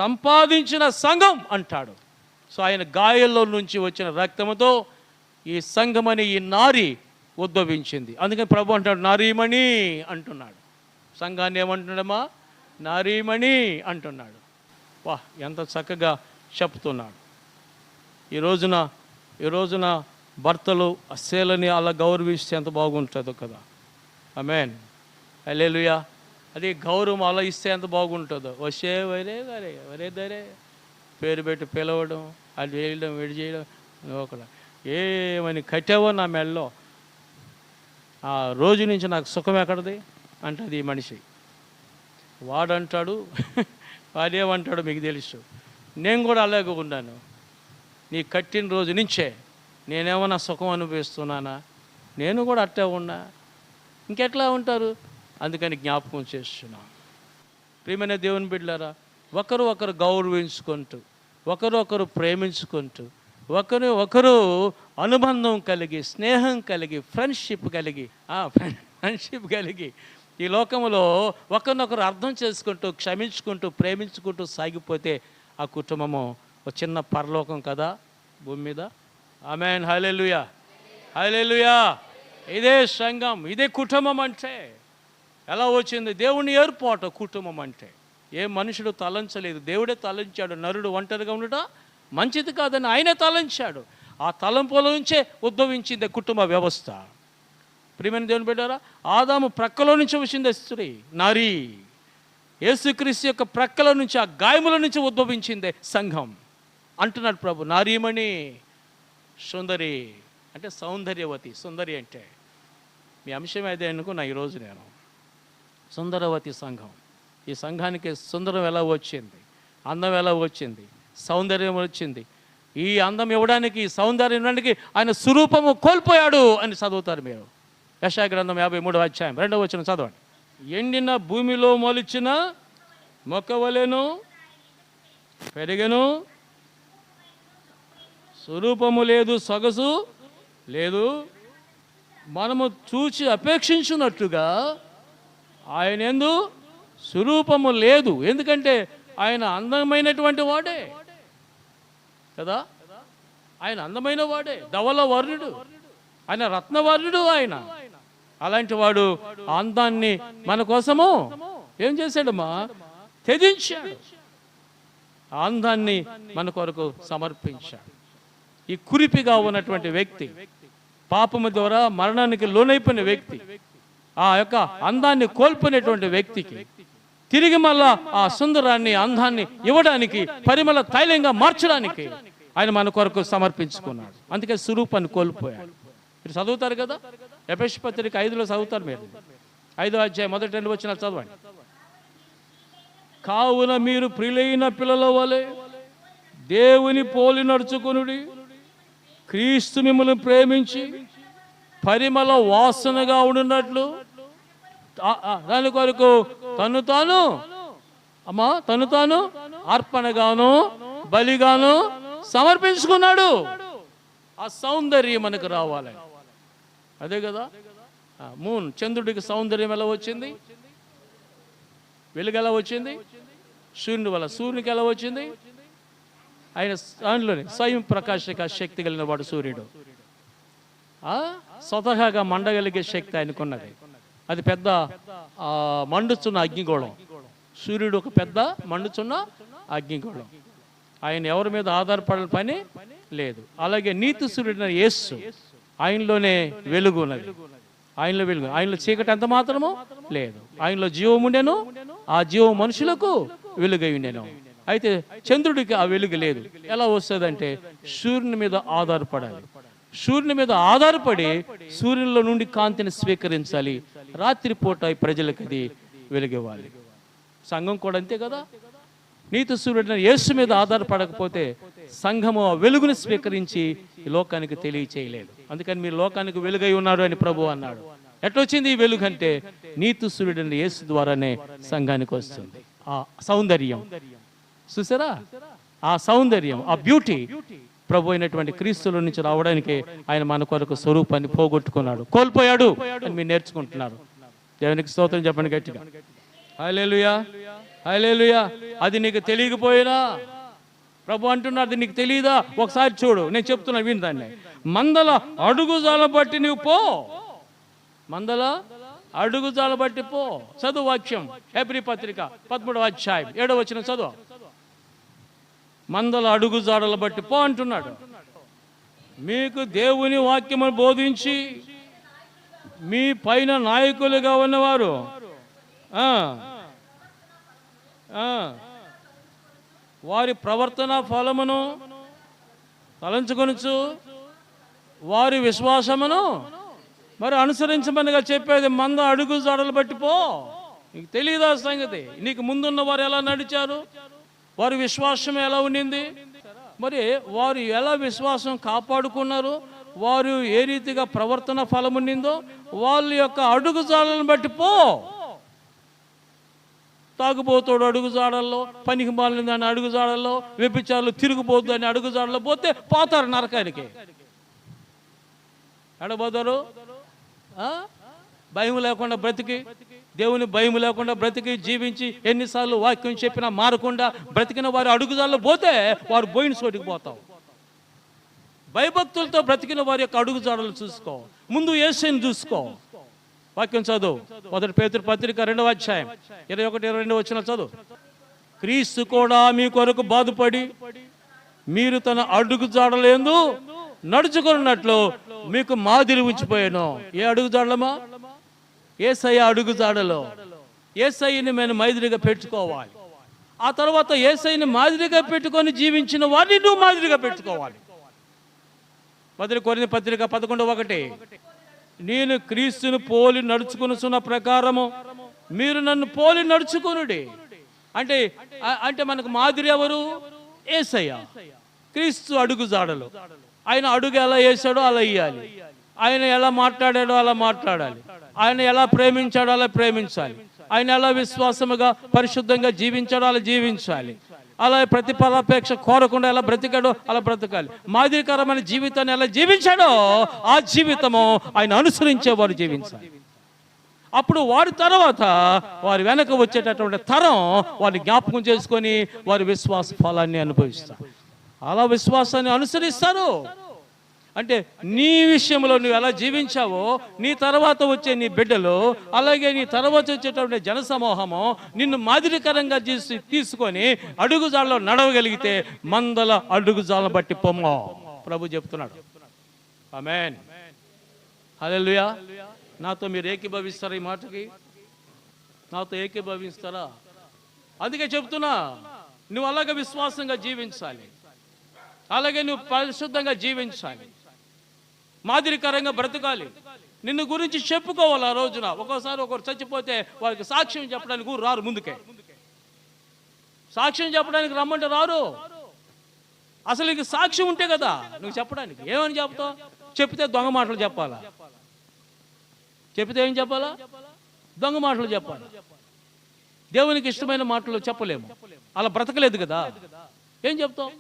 సంపాదించిన సంఘం అంటాడు. సో ఆయన గాయల్లో నుంచి వచ్చిన రక్తముతో ఈ సంఘం అని ఈ నారి ఉద్భవించింది. అందుకని ప్రభు అంటాడు నారీమణి అంటున్నాడు. సంఘాన్ని ఏమంటున్నాడమ్మా? నారీమణి అంటున్నాడు. వా, ఎంత చక్కగా చెప్తున్నాడు. ఈ రోజున భర్తలు అస్సేలని అలా గౌరవిస్తే ఎంత బాగుంటుందో కదా. ఆమేన్, హల్లెలూయా. అది గౌరవం అలా ఇస్తే ఎంత బాగుంటుందో. వచ్చే వరే దరే పేరు పెట్టి పిలవడం, అది వేయడం, విడి చేయడం, ఒకటి ఏమని కట్టావో నా మెడలో, ఆ రోజు నుంచి నాకు సుఖం ఎక్కడది? అంటది ఈ మనిషి. వాడంటాడు వాడేమంటాడో మీకు తెలుసు. నేను కూడా అలాగే ఉన్నాను. నీ కట్టిన రోజు నుంచే నేనేమన్నా సుఖం అనుభవిస్తున్నానా? నేను కూడా అట్టే ఉన్నా. ఇంకెట్లా ఉంటారు? అందుకని జ్ఞాపకం చేస్తున్నాను. ప్రియమైన దేవుని బిడ్డలారా, ఒకరు ఒకరు గౌరవించుకుంటూ, ఒకరు ఒకరు ప్రేమించుకుంటూ, ఒకరు అనుబంధం కలిగి, స్నేహం కలిగి, ఫ్రెండ్షిప్ కలిగి ఈ లోకంలో ఒకరినొకరు అర్థం చేసుకుంటూ, క్షమించుకుంటూ, ప్రేమించుకుంటూ సాగిపోతే ఆ కుటుంబము ఒక చిన్న పరలోకం కదా భూమి మీద. ఆమేన్. హల్లెలూయా, హల్లెలూయా. ఇదే సంఘం, ఇదే కుటుంబం అంటే. ఎలా వచ్చింది? దేవుని ఏర్పాటు కుటుంబం అంటే. ఏ మనుషుడు తలంచలేదు, దేవుడే తలంచాడు. నరుడు ఒంటరిగా ఉండట మంచిది కాదని ఆయనే తలంచాడు. ఆ తలంపుల నుంచే ఉద్భవించింది కుటుంబ వ్యవస్థ. ప్రియమైన దేవుని బిడ్డారా, ఆదాము ప్రక్కలో నుంచి వచ్చింది స్త్రీ, నారీ. యేసుక్రీస్తు యొక్క ప్రక్కల నుంచి, ఆ గాయముల నుంచి ఉద్భవించిందే సంఘం అంటున్నాడు ప్రభు. నారీమణి సుందరి అంటే సౌందర్యవతి. సుందరి అంటే మీ అంశం అదే అనుకున్నా ఈరోజు నేను. సుందరవతి సంఘం. ఈ సంఘానికి సుందరం ఎలా వచ్చింది, అందం ఎలా వచ్చింది, సౌందర్యం వచ్చింది. ఈ అందం ఇవ్వడానికి, ఈ సౌందర్యం ఇవ్వడానికి ఆయన స్వరూపము కోల్పోయాడు అని చదువుతారు మీరు. యెషయా గ్రంథం 53వ అధ్యాయం 2వ వచనం చదవండి. ఎండిన భూమిలో మొలిచిన మొక్కవలెను పెరిగెను, స్వరూపము లేదు, సొగసు లేదు, మనము చూచి అపేక్షించున్నట్టుగా ఆయన యందు స్వరూపము లేదు. ఎందుకంటే ఆయన అందమైనటువంటి వాడే కదా. ఆయన అందమైన వాడే, ధవల వర్ణుడు, ఆయన రత్నవర్ణుడు. ఆయన అలాంటి వాడు అందాన్ని మన కోసము ఏం చేశాడమ్మా? త్యజించాడు. ఆ అందాన్ని మన కొరకు సమర్పించాడు. ఈ కురిపిగా ఉన్నటువంటి వ్యక్తి, పాపము ద్వారా మరణానికి లోనైపోయిన వ్యక్తి, ఆ యొక్క అందాన్ని కోల్పోయినటువంటి వ్యక్తికి తిరిగి మళ్ళా ఆ సుందరాన్ని, అందాన్ని ఇవ్వడానికి, పరిమళ తైలంగా మార్చడానికి ఆయన మన కొరకు సమర్పించుకున్నాడు. అందుకే స్వరూపాన్ని కోల్పోయాడు. మీరు చదువుతారు కదా, ఎఫెసీ పత్రిక 5లో చదువుతారు మీరు. 5వ అధ్యాయం 1 వచనాలు చదవండి. కావున మీరు ప్రియులైన పిల్లల వలె దేవుని పోలి నడుచుకొనుడి, క్రీస్తు మిమ్మల్ని ప్రేమించి పరిమళ వాసనగా ఉండినట్లు దాని కొరకు తను తాను అర్పణగాను బలిగాను సమర్పించుకున్నాడు. ఆ సౌందర్యం మనకు రావాలి. అదే కదా మూన్. చంద్రుడికి సౌందర్యం ఎలా వచ్చింది? వెలుగు ఎలా వచ్చింది? సూర్యుని వల్ల. సూర్యునికి ఎలా వచ్చింది? ఆయన దానిలోనే స్వయం ప్రకాశక శక్తి కలిగిన వాడు సూర్యుడు. స్వతహాగా మండగలిగే శక్తి ఆయనకున్నది. అది పెద్ద మండుచున్న అగ్నిగోళం. సూర్యుడు ఒక పెద్ద మండుచున్న అగ్నిగోళం. ఆయన ఎవరి మీద ఆధారపడిన పని లేదు. అలాగే నీతి సూర్యుడిన యేసు, ఆయనలోనే వెలుగు ఉన్నది. ఆయనలో వెలుగు, ఆయనలో చీకటి ఎంత మాత్రమో లేదు. ఆయనలో జీవం ఉండెను, ఆ జీవం మనుషులకు వెలుగై ఉండెను. అయితే చంద్రుడికి ఆ వెలుగు లేదు. ఎలా వస్తుందంటే సూర్యుని మీద ఆధారపడాలి. సూర్యుని మీద ఆధారపడి సూర్యునిలో నుండి కాంతిని స్వీకరించాలి. రాత్రిపూట ప్రజలకు అది వెలుగివ్వాలి. సంఘం కూడా అంతే కదా. నీతి సూర్యుడిన యేసు మీద ఆధారపడకపోతే సంఘము ఆ వెలుగుని స్వీకరించి ఈ లోకానికి తెలియచేయలేదు. అందుకని మీరు లోకానికి వెలుగై ఉన్నారు అని ప్రభు అన్నాడు. ఎట్లొచ్చింది ఈ వెలుగు అంటే నీతి సూర్యుడిన యేసు ద్వారానే సంఘానికి వస్తుంది. ఆ సౌందర్యం చూసారా? ఆ సౌందర్యం, ఆ బ్యూటీ ప్రభు అయినటువంటి క్రీస్తుల నుంచి రావడానికి ఆయన మన కొరకు స్వరూపాన్ని పోగొట్టుకున్నాడు, కోల్పోయాడు అని మీరు నేర్చుకుంటున్నారు. దేవునికి స్తోత్రం చెప్పండి గట్టిగా. హల్లెలూయా, హల్లెలూయా. అది నీకు తెలియకపోయినా ప్రభు అంటున్నాడు, అది నీకు తెలియదా? ఒకసారి చూడు, నేను చెప్తున్నా, విని దాన్ని. మందల అడుగుజాల బట్టి నువ్వు పో. మందల అడుగుజాల బట్టి పో. చదువు వాక్యం. హెబ్రీ పత్రిక 13వ అధ్యాయం 7వ వచనం చదువు. మందల అడుగుజాడల బట్టి పో అంటున్నాడు. మీకు దేవుని వాక్యమును బోధించి మీ పైన నాయకులుగా ఉన్నవారు వారి ప్రవర్తన ఫలమును తలంచుకొనుచు వారి విశ్వాసమును మరి అనుసరించమనిగా చెప్పేది మంద అడుగు జాడలు బట్టి పో. నీకు తెలియదా సంగతి? నీకు ముందున్న వారు ఎలా నడిచారు, వారి విశ్వాసం ఎలా ఉండింది, మరి వారు ఎలా విశ్వాసం కాపాడుకున్నారు, వారు ఏ రీతిగా ప్రవర్తన ఫలం ఉండిందో వాళ్ళ యొక్క అడుగు జాడలను బట్టి పో. తాగుబోతాడు అడుగు జాడల్లో, పనికి మాలిన దాని అడుగు జాడల్లో, వ్యభిచారులు తిరిగిపోతుంది అని అడుగు జాడల్లో పోతే పోతారు నరకానికి. ఎడబోతారు భయం లేకుండా బ్రతికి, దేవుని భయం లేకుండా బ్రతికి జీవించి ఎన్నిసార్లు వాక్యం చెప్పినా మారకుండా బ్రతికిన వారి అడుగుజాల్లో పోతే వారు పోయిన చోటికి పోతావు. భయభక్తులతో బ్రతికిన వారి యొక్క అడుగుజాడలు చూసుకో, ముందు యేసుని చూసుకో. వాక్యం చదువు, 1 పేతురు పత్రిక 2వ అధ్యాయం 21-22 వచనాలు చదువు. క్రీస్తు కూడా మీ కొరకు బాధపడి మీరు తన అడుగు జాడలేందు నడుచుకున్నట్లు మీకు మాదిరి ఉంచిపోయాను. ఏ అడుగు జాడలమా? యేసయ్య అడుగు జాడలో. యేసయ్యని మేము మాదిరిగా పెట్టుకోవాలి. ఆ తర్వాత యేసయ్యని మాదిరిగా పెట్టుకొని జీవించిన వారిని నువ్వు మాదిరిగా పెట్టుకోవాలి. 1 కొరింథీ పత్రిక 11:1 నేను క్రీస్తును పోలి నడుచుకున్న ప్రకారము మీరు నన్ను పోలి నడుచుకునుడి. అంటే అంటే మనకు మాదిరి ఎవరు? యేసయ్య. క్రీస్తు అడుగు జాడలో. ఆయన అడుగు ఎలా వేసాడో అలా వేయాలి, ఆయన ఎలా మాట్లాడాడో అలా మాట్లాడాలి, ఆయన ఎలా ప్రేమించాడో అలా ప్రేమించాలి, ఆయన ఎలా విశ్వాసముగా పరిశుద్ధంగా జీవించాడో అలా జీవించాలి, అలా ప్రతిఫలాపేక్ష కోరకుండా ఎలా బ్రతికాడో అలా బ్రతకాలి. మాదిరికరమైన జీవితాన్ని ఎలా జీవించాడో ఆ జీవితము ఆయన అనుసరించేవారు జీవించాలి. అప్పుడు వారి తర్వాత వారి వెనక వచ్చేటటువంటి తరం వారిని జ్ఞాపకం చేసుకొని వారి విశ్వాస ఫలాన్ని అనుభవిస్తారు. అలా విశ్వాసాన్ని అనుసరిస్తారు. అంటే నీ విషయంలో నువ్వు ఎలా జీవించావో నీ తర్వాత వచ్చే నీ బిడ్డలు, అలాగే నీ తర్వాత వచ్చేటటువంటి జనసమూహము నిన్ను మాదిరికరంగా తీసుకొని అడుగుజాడలో నడవగలిగితే మందల అడుగుజాలను బట్టి పొమ్మో ప్రభు చెప్తున్నాడు. ఆమేన్, హల్లెలూయా. నాతో మీరు ఏకీభవిస్తారా? ఈ మాటకి నాతో ఏకీభవిస్తారా? అందుకే చెప్తున్నా, నువ్వు అలాగే విశ్వాసంగా జీవించాలి, అలాగే నువ్వు పరిశుద్ధంగా జీవించాలి, మాదిరికరంగా బ్రతకాలి, నిన్ను గురించి చెప్పుకోవాలి. ఆ రోజున ఒక్కోసారి ఒకరు చచ్చిపోతే వారికి సాక్ష్యం చెప్పడానికి ఊరు రారు, ముందుకే సాక్ష్యం చెప్పడానికి రమ్మంటే రారు. అసలు నీకు సాక్ష్యం ఉంటే కదా నువ్వు చెప్పడానికి. ఏమని చెప్తావు? చెప్తే దొంగ మాటలు చెప్పాలా? చెప్తే ఏం చెప్పాలా? దొంగ మాటలు చెప్పాలి. దేవునికి ఇష్టమైన మాటలు చెప్పలేము, అలా బ్రతకలేదు కదా. ఏం చెప్తావు?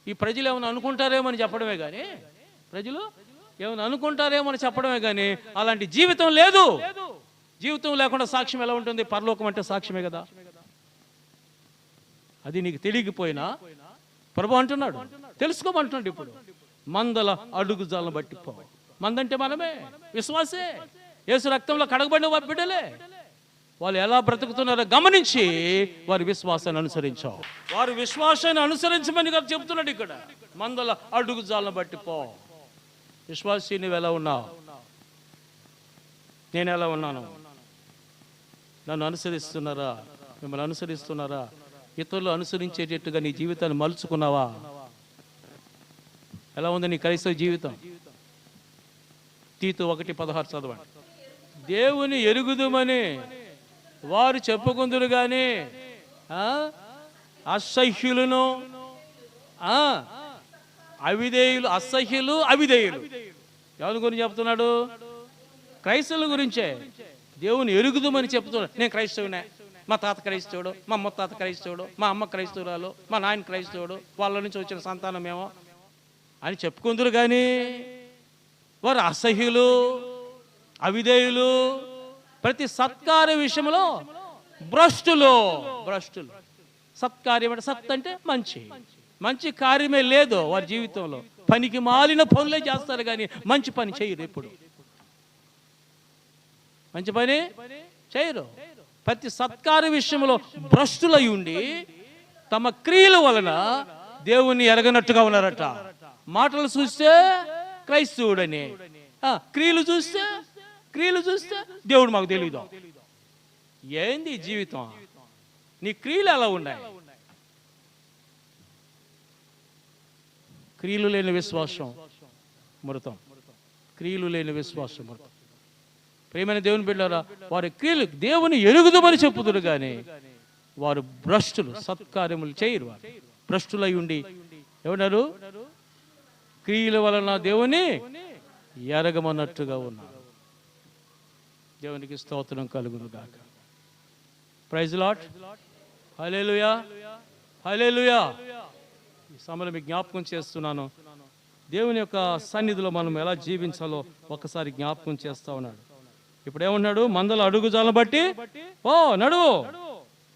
ఈ ప్రజలు ఏమైనా అనుకుంటారేమో అని చెప్పడమే కానీ, ప్రజలు ఏమైనా అనుకుంటారేమో అని చెప్పడమే కానీ అలాంటి జీవితం లేదు. జీవితం లేకుండా సాక్ష్యం ఎలా ఉంటుంది? పరలోకం అంటే సాక్ష్యమే కదా. అది నీకు తెలియకపోయినా ప్రభు అంటున్నాడు, తెలుసుకోమంటున్నాడు. ఇప్పుడు మందల అడుగుజాలను బట్టి పో. మందంటే మనమే, విశ్వాసే, యేసు రక్తంలో కడగబడిన వారి బిడ్డలే. వాళ్ళు ఎలా బ్రతుకుతున్నారో గమనించి వారి విశ్వాసాన్ని అనుసరించావు. వారి విశ్వాసాన్ని అనుసరించమని గారు చెప్తున్నాడు ఇక్కడ. మందల అడుగుజాలను బట్టి పో. విశ్వాసి, నువ్వు ఎలా ఉన్నావు? నేను ఎలా ఉన్నాను? నన్ను అనుసరిస్తున్నారా? మిమ్మల్ని అనుసరిస్తున్నారా? ఇతరులు అనుసరించేటట్టుగా నీ జీవితాన్ని మలుచుకున్నావా? ఎలా ఉంది నీ క్రైస్తవ జీవితం? తీతు 1:16 చదవండి. దేవుని ఎరుగుదుమని వారు చెప్పుకుందురు గాని అసహ్యులను, అవిధేయులు, అసహ్యులు, అవిధేయులు. ఎవరి గురించి చెప్తున్నాడు? క్రైస్తవుల గురించే. దేవుని ఎరుగుదుమని చెప్తున్నాడు. నేను క్రైస్తవునే, మా తాత క్రైస్తవుడు, మా ముత్తాత క్రైస్తవుడు, మా అమ్మ క్రైస్తవురాలు, మా నాయన క్రైస్తవుడు, వాళ్ళ నుంచి వచ్చిన సంతానమేమో అని చెప్పుకుందరు కానీ వారు అసహ్యులు, అవిధేయులు, ప్రతి సత్కార విషయంలో భ్రష్టులు. సత్కార్యం అంటే సత్ అంటే మంచి, మంచి కార్యమే లేదు వారి జీవితంలో. పనికి మాలిన పనులే చేస్తారు కానీ మంచి పని చేయరు. ఎప్పుడు మంచి పని చేయరు. ప్రతి సత్కార విషయంలో భ్రష్టులై ఉండి తమ క్రియల వలన దేవుణ్ణి ఎరగనట్టుగా ఉన్నారట. మాటలు చూస్తే క్రైస్తవుడని, క్రియలు చూస్తే దేవుడు మాకు తెలియదు. ఏంది జీవితం? నీ క్రియలు ఎలా ఉన్నాయి? క్రియలు లేని విశ్వాసం మృతం. క్రియలు లేని విశ్వాసం మృతం. ప్రియమైన దేవుని బిడ్డలారా, వారి క్రియలు దేవుని ఎరుగుదమని చెప్పుదురు కానీ వారు భ్రష్టులు, సత్కార్యములు చేయరు. వారు భ్రష్టులై ఉండి ఏమన్నారు? క్రియల వలన దేవుని ఎరగమన్నట్టుగా ఉన్నారు. దేవునికి స్తోత్రం కలుగును గాక. Praise lord. Hallelujah, hallelujah. ఈ సమయంలో మీకు జ్ఞాపకం చేస్తున్నాను, దేవుని యొక్క సన్నిధిలో మనం ఎలా జీవించాలో ఒకసారి జ్ఞాపకం చేస్తా ఉన్నాడు. ఇప్పుడు ఏమన్నాడు? మందల అడుగుజాలను బట్టి ఓ నడువు,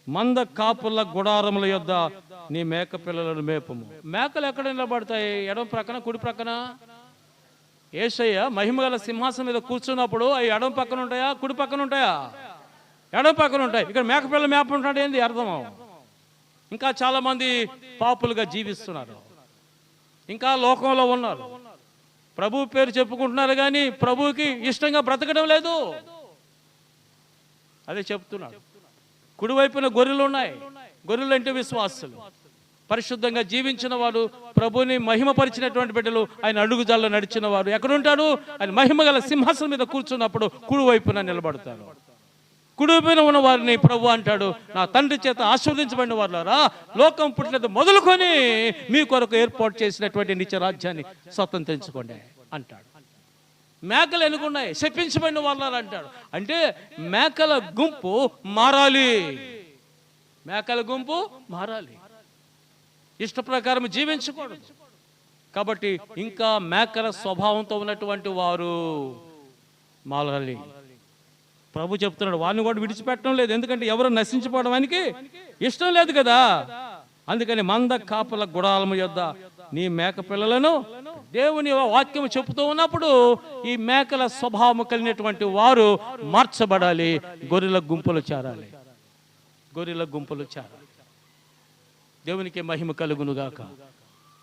మంద కాపుల గుడారముల యొద్ద నీ మేక పిల్లలను మేపము. మేకలు ఎక్కడ నిలబడతాయి? ఎడమ ప్రక్కన, కుడి ప్రక్కన? యేసయ్య మహిమగల సింహాసనం మీద కూర్చున్నప్పుడు అవి ఎడమ పక్కన ఉంటాయా, కుడి పక్కన ఉంటాయా? ఎడమ పక్కన ఉంటాయి. ఇక్కడ మేక పిల్లలు మేప ఉంటాడు ఏంది అర్థం? ఇంకా చాలా మంది పాపులుగా జీవిస్తున్నారు, ఇంకా లోకంలో ఉన్నారు, ప్రభు పేరు చెప్పుకుంటున్నారు కానీ ప్రభువుకి ఇష్టంగా బ్రతకడం లేదు. అదే చెప్తున్నాడు. కుడివైపున గొర్రెలు ఉన్నాయి. గొర్రెలు అంటే విశ్వాసులు, పరిశుద్ధంగా జీవించిన వారు, ప్రభుని మహిమపరిచినటువంటి బిడ్డలు, ఆయన అడుగుజాల్లో నడిచిన వారు ఎక్కడుంటాడు? ఆయన మహిమగల సింహాసనం మీద కూర్చున్నప్పుడు కుడివైపున నిలబడతారు. కుడివైపున ఉన్న వారిని ప్రభు అంటాడు, నా తండ్రి చేత ఆశీర్వదించబడిన వారులారా, లోకం పుట్టినది మొదలుకొని మీ కొరకు ఏర్పాటు చేసినటువంటి నిత్య రాజ్యాన్ని స్వతంత్రించుకోండి అంటాడు. మేకలు ఎన్నుకున్నాయి, శపించబడిన వాళ్ళారు అంటాడు. అంటే మేకల గుంపు మారాలి, మేకల గుంపు మారాలి, ఇష్ట ప్రకారం జీవించకూడదు. కాబట్టి ఇంకా మేకల స్వభావంతో ఉన్నటువంటి వారు మారాలి. ప్రభు చెప్తున్నాడు, వారిని కూడా విడిచిపెట్టడం లేదు. ఎందుకంటే ఎవరు నశించిపోవడానికి ఇష్టం లేదు కదా. అందుకని మంద కాపుల గుడారము యొద్ద నీ మేక పిల్లలను, దేవుని వాక్యం చెబుతూ ఉన్నప్పుడు ఈ మేకల స్వభావం కలిగినటువంటి వారు మార్చబడాలి, గొర్రెల గుంపులు చేరాలి, గొర్రెల గుంపులు చేరాలి. దేవునికి మహిమ కలుగును గాక.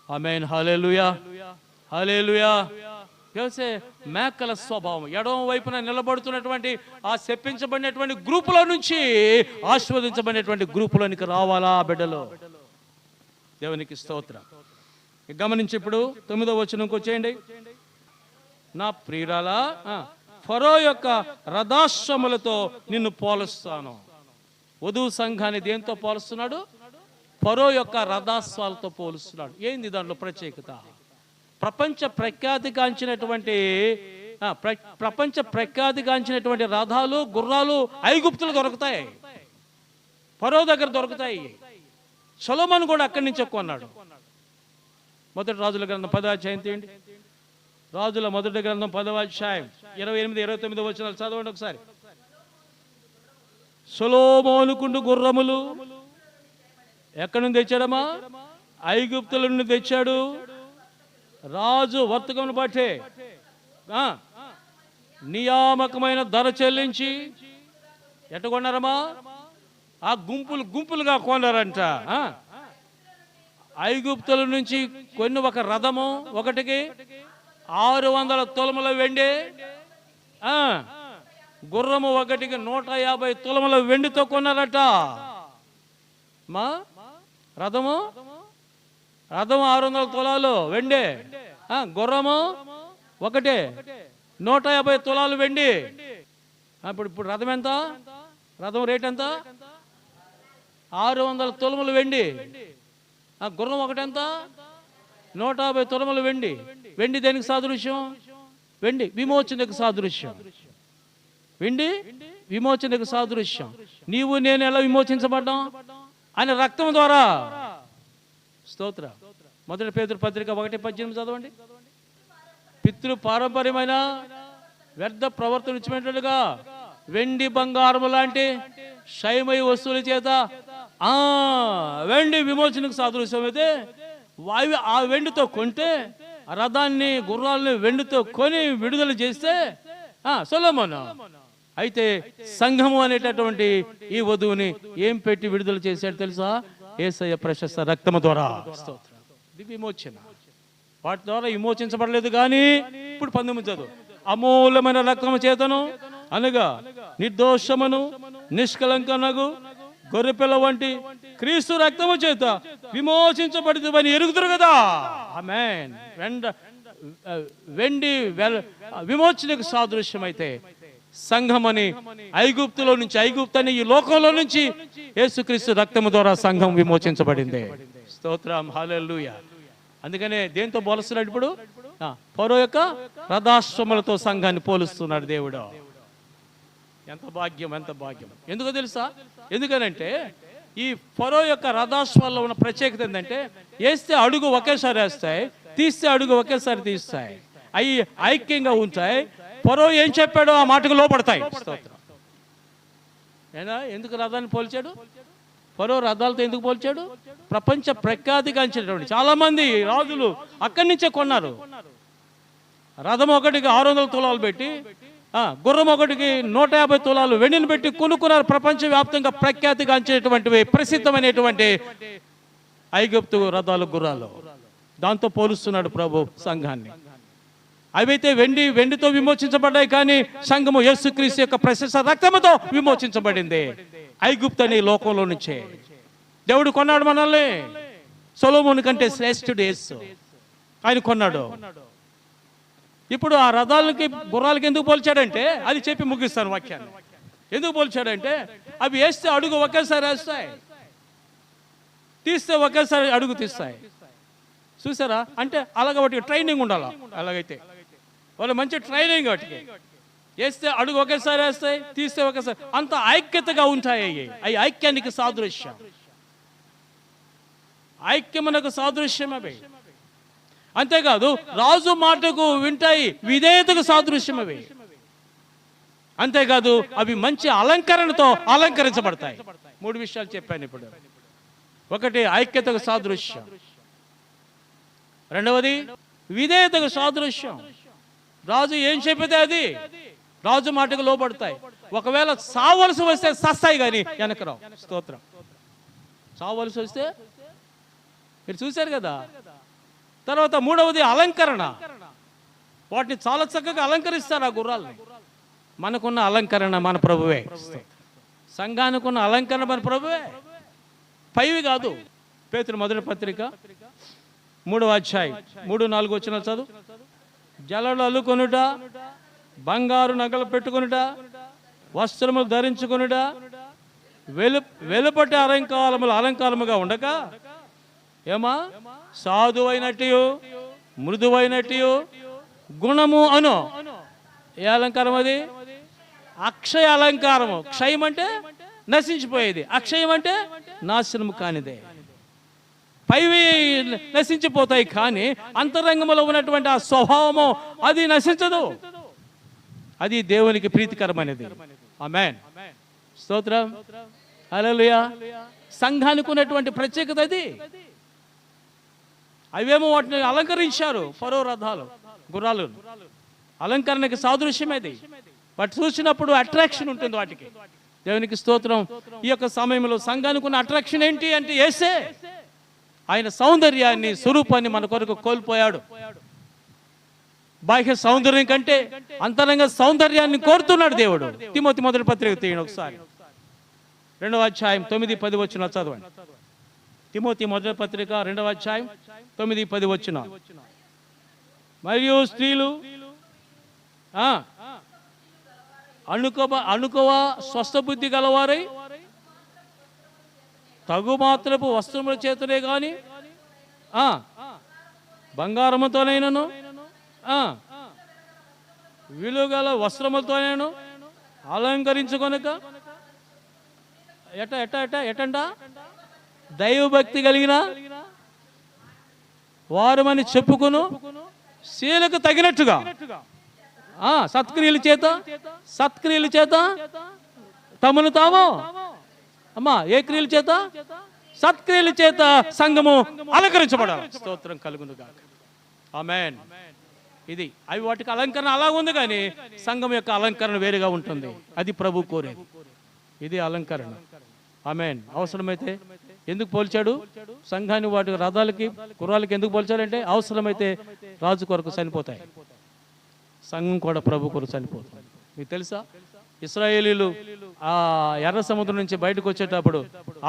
ఆమేన్. హల్లెలూయా, హల్లెలూయా. వ్యవసాయ మేకల స్వభావం ఎడమ వైపున నిలబడుతున్నటువంటి ఆ శపించబడినటువంటి గ్రూపుల నుంచి ఆశీర్వదించబడినటువంటి గ్రూపులోనికి రావాలా బిడ్డలు. దేవునికి స్తోత్రం. గమనించి ఇప్పుడు 9వ వచనంకి వచ్చేయండి. నా ప్రియురాలా, ఫరో యొక్క రథాశ్వములతో నిన్ను పోలుస్తాను. వధువు సంఘాన్ని దేంతో పోలుస్తున్నాడు? ఫరో యొక్క రథాశ్వాలతో పోలుస్తున్నాడు. ఏంది దాంట్లో ప్రత్యేకత? ప్రపంచ ప్రఖ్యాతిగాంచినటువంటి రథాలు, గుర్రాలు ఐగుప్తులు దొరుకుతాయి, ఫరో దగ్గర దొరుకుతాయి. సొలొమోను కూడా అక్కడి నుంచి కొన్నాడు. మొదటి రాజుల గ్రంథం 10వ అధ్యాయం తీయండి. రాజుల మొదటి గ్రంథం 10వ అధ్యాయం 28, 29 వచనాలు చదవండి ఒకసారి. సొలొమోనుకుండు గుర్రములు ఎక్కడి నుండి తెచ్చాడమ్మా? ఐగుప్తుల నుండి తెచ్చాడు. రాజు వర్తకమును బట్టే నియామకమైన ధర చెల్లించి ఎట్ట కొన్నారమ్మా? ఆ గుంపులు గుంపులుగా కొన్నారంట. ఐగుప్తుల నుంచి కొన్ని ఒక రథము ఒకటికి 600 తులముల వెండి, గుర్రము ఒకటికి 150 తులముల వెండితో కొన్నారట. మా రథము 600 తులాలు వెండి, గుర్రము ఒకటే 150 తులాలు వెండి. ఇప్పుడు రథం ఎంత? రథం రేట్ ఎంత? 600 తులములు వెండి. గుర్రం ఒకటెంత? 150 తులములు వెండి. వెండి దేనికి సాదృశ్యం? వెండి విమోచనకు సాదృశ్యం. వెండి విమోచనకు సాదృశ్యం. నీవు నేను ఎలా విమోచించబడ్డాం? ఆయన రక్తం ద్వారా. స్తోత్ర. మొదటి పేతురు పత్రిక 1:18 చదవండి. పితృ పారంపర్యమైన వ్యర్థ ప్రవర్తన ఇచ్చినట్లుగా వెండి బంగారము లాంటి క్షయమయ వస్తువుల చేత వెండి విమోచనకు సాదృశ్యం అయితే ఆ వెండితో కొంటే, రథాన్ని గుర్రాలని వెండితో కొని విడుదల చేస్తే సొలొమోను. అయితే సంఘము అనేటటువంటి ఈ వధువుని ఏం పెట్టి విడుదల చేశాడు తెలుసా? యేసయ్య ప్రశస్త రక్తము ద్వారా. స్తోత్రం. ఇది విమోచన. వాటి ద్వారా విమోచించబడలేదు కానీ ఇప్పుడు 19 చదువు. అమూల్యమైన రక్తము చేతను అనగా నిర్దోషమును నిష్కలంకనగు గొర్రెపిల్ల వంటి క్రీస్తు రక్తము చేత విమోచించబడితేవని ఎరుగుదురు కదా. ఆమేన్. వెండి విమోచనకు సాదృశ్యం అయితే సంఘమని ఐగుప్తులో నుంచి, ఐగుప్తు అని ఈ లోకంలో నుంచి యేసుక్రీస్తు రక్తము ద్వారా సంఘం విమోచించబడింది. స్తోత్రం, హల్లెలూయా. అందుకనే దేంతో పోలుస్తున్నాడు ఇప్పుడు? ఫరో యొక్క రథాశ్వములతో సంఘాన్ని పోలుస్తున్నాడు దేవుడు. ఎంత భాగ్యం, ఎంత భాగ్యం. ఎందుకో తెలుసా? ఎందుకనంటే ఈ ఫరో యొక్క రథాశ్వాల్లో ఉన్న ప్రత్యేకత ఏంటంటే, వేస్తే అడుగు ఒకేసారి వేస్తాయి, తీస్తే అడుగు ఒకేసారి తీస్తాయి, అవి ఐక్యంగా ఉంటాయి. ఫరో ఏం చెప్పాడో ఆ మాటకు లోపడతాయి. స్తోత్రం. ఏనా ఎందుకు రథాన్ని పోల్చాడు? ఫరో రథాలతో ఎందుకు పోల్చాడు? ప్రపంచ ప్రఖ్యాతిగాంచినటువంటి చాలా మంది రాజులు అక్కడి నుంచే కొన్నారు. రథం ఒకటికి 600 తులాలు పెట్టి, గుర్రం ఒకటికి 150 తులాలు వెండిని పెట్టి కొనుక్కున్నారు. ప్రపంచవ్యాప్తంగా ప్రఖ్యాతిగాంచేటువంటివి, ప్రసిద్ధమైనటువంటి ఐగుప్తు రథాలు, గుర్రాలు. దాంతో పోలుస్తున్నాడు ప్రభు సంఘాన్ని. అవైతే వెండితో విమోచించబడ్డాయి, కానీ సంఘము యేసుక్రీస్తు యొక్క ప్రశస్త రక్తముతో విమోచించబడింది. ఐగుప్తు అనే లోకంలో నుంచే దేవుడు కొన్నాడు మనల్ని. సొలొమోను కంటే శ్రేష్ఠుడు యేసు, ఆయన కొన్నాడు. ఇప్పుడు ఆ రథాలకి, గుర్రాలకి ఎందుకు పోల్చాడంటే, అది చెప్పి ముగిస్తాను వాక్యాన్ని. ఎందుకు పోల్చాడంటే, అవి వేస్తే అడుగు ఒకేసారి వేస్తాయి, తీస్తే ఒకేసారి అడుగు తీస్తాయి. చూసారా? అంటే అలాగ వాటికి ట్రైనింగ్ ఉండాలి. అలాగైతే వాళ్ళు మంచి ట్రైనింగ్, వాటికి వేస్తే అడుగు ఒకేసారి వేస్తాయి, తీస్తే ఒకేసారి, అంత ఐక్యతగా ఉంటాయి. అవి ఐక్యానికి సాదృశ్యం, ఐక్యమునకు సాదృశ్యం అవి. అంతేకాదు రాజు మాటకు వింటాయి, విధేయతకు సాదృశ్యం అవి. అంతేకాదు అవి మంచి అలంకరణతో అలంకరించబడతాయి. 3 విషయాలు చెప్పాను ఇప్పుడు. ఒకటి ఐక్యతకు సాదృశ్యం, రెండవది విధేయతకు సాదృశ్యం. రాజు ఏం చెప్పితే అది రాజు మాటకు లోబడతాయి. ఒకవేళ సావలసి వస్తే సస్తాయి, కానీ వెనకరావు. స్తోత్రం. సావలసి వస్తే మీరు చూశారు కదా. తర్వాత మూడవది అలంకరణ. వాటిని చాలా చక్కగా అలంకరిస్తారు ఆ గుర్రాలని. మనకున్న అలంకరణ మన ప్రభువే. సంఘానికి ఉన్న అలంకరణ మన ప్రభువే, పైవి కాదు. పేతురు మొదటి పత్రిక 3వ అధ్యాయం 3-4 వచనాలు చదువు. జలలు అల్లుకొనుట, బంగారు నగలు పెట్టుకొనుట, వస్త్రములు ధరించుకొనుట, వెలుపటి అలంకారముగా ఉండక, ఏమా సాధువైనట్టు, మృదువైనట్టు, గుణము అను. ఏ అలంకారం అది? అక్షయ అలంకారము. క్షయం అంటే నశించిపోయేది, అక్షయం అంటే నాశనము కానిదే. పైవి నశించిపోతాయి, కానీ అంతరంగంలో ఉన్నటువంటి ఆ స్వభావము అది నశించదు. అది దేవునికి ప్రీతికరమైనది. ఆమేన్, స్తోత్రం, హల్లెలూయా. సంఘానికి ఉన్నటువంటి ప్రత్యేకత అది. అవేమో వాటిని అలంకరించారు. ఫరో రథాలు, గుర్రాలు అలంకరణకి సాదృశ్యమేది. వాటి చూసినప్పుడు అట్రాక్షన్ ఉంటుంది వాటికి. దేవునికి స్తోత్రం. ఈ యొక్క సమయంలో సంఘానికి ఉన్న అట్రాక్షన్ ఏంటి అంటే, యేసే. ఆయన సౌందర్యాన్ని, స్వరూపాన్ని మన కొరకు కోల్పోయాడు. బాహ్య సౌందర్యం కంటే అంతరంగ సౌందర్యాన్ని కోరుతున్నాడు దేవుడు. తిమోతి మొదటి పత్రిక తీయండి ఒకసారి, 2వ అధ్యాయం 9-10 వచనాలు చదవండి. తిమోతి మొదటి పత్రిక 2వ అధ్యాయం 9-10 వచనాలు. మరియు స్త్రీలు అణుకువ స్వస్థ బుద్ధి గలవారై, తగు మాత్రపు వస్త్రముల చేతులే గాని బంగారముతోనైనను విలువగల వస్త్రములతోనైనను అలంకరించుకొనక, ఎటండా దైవభక్తి కలిగిన వారమని చెప్పుకును శీలకు తగినట్టుగా సత్క్రియల చేత తమను తాము ఏ క్రియల చేత? సత్క్రియల చేత సంఘము అలంకరించబడాలి. స్తోత్రం కలుగును గాక. ఆమేన్. ఇది అవి వాటికి అలంకరణ అలా ఉంది, కానీ సంఘం యొక్క అలంకరణ వేరుగా ఉంటుంది. అది ప్రభు కోరేది. ఇది అలంకరణ. ఆమేన్. అవసరమైతే ఎందుకు పోల్చాడు సంఘాన్ని? వాటి రథాలకి, గుర్రాలకి ఎందుకు పోల్చాడంటే, అవసరమైతే రాజు కొరకు చనిపోతాయి, సంఘం కూడా ప్రభు కొరకు చనిపోతుంది. మీకు తెలుసా, ఇశ్రాయేలీలు ఆ ఎర్ర సముద్రం నుంచి బయటకు వచ్చేటప్పుడు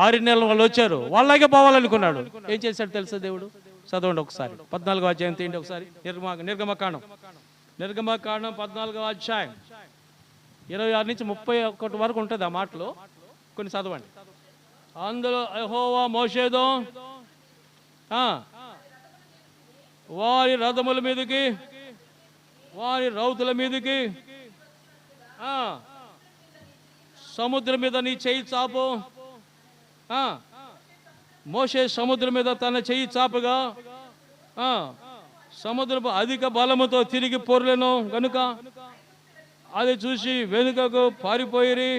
6 నెలలు వాళ్ళు వచ్చారు, వాళ్ళలాగే పోవాలనుకున్నాడు. ఏం చేశాడు తెలుసా దేవుడు? చదవండి ఒకసారి, 14వ అధ్యాయం తీయండి ఒకసారి. నిర్గమకాండం 14వ అధ్యాయం 26 నుంచి 31 వరకు ఉంటుంది ఆ మాటలు, కొన్ని చదవండి. అందులో యెహోవా మోషేతో వారి రథముల మీదకి వారి రౌతుల మీదకి సముద్రం మీద నీ చెయ్యి చాపు. మోషే సముద్రం మీద తన చెయ్యి చాపగా సముద్రపు అధిక బలముతో తిరిగి పొర్లెను గనుక అది చూసి వెనుకకు పారిపోయిరి.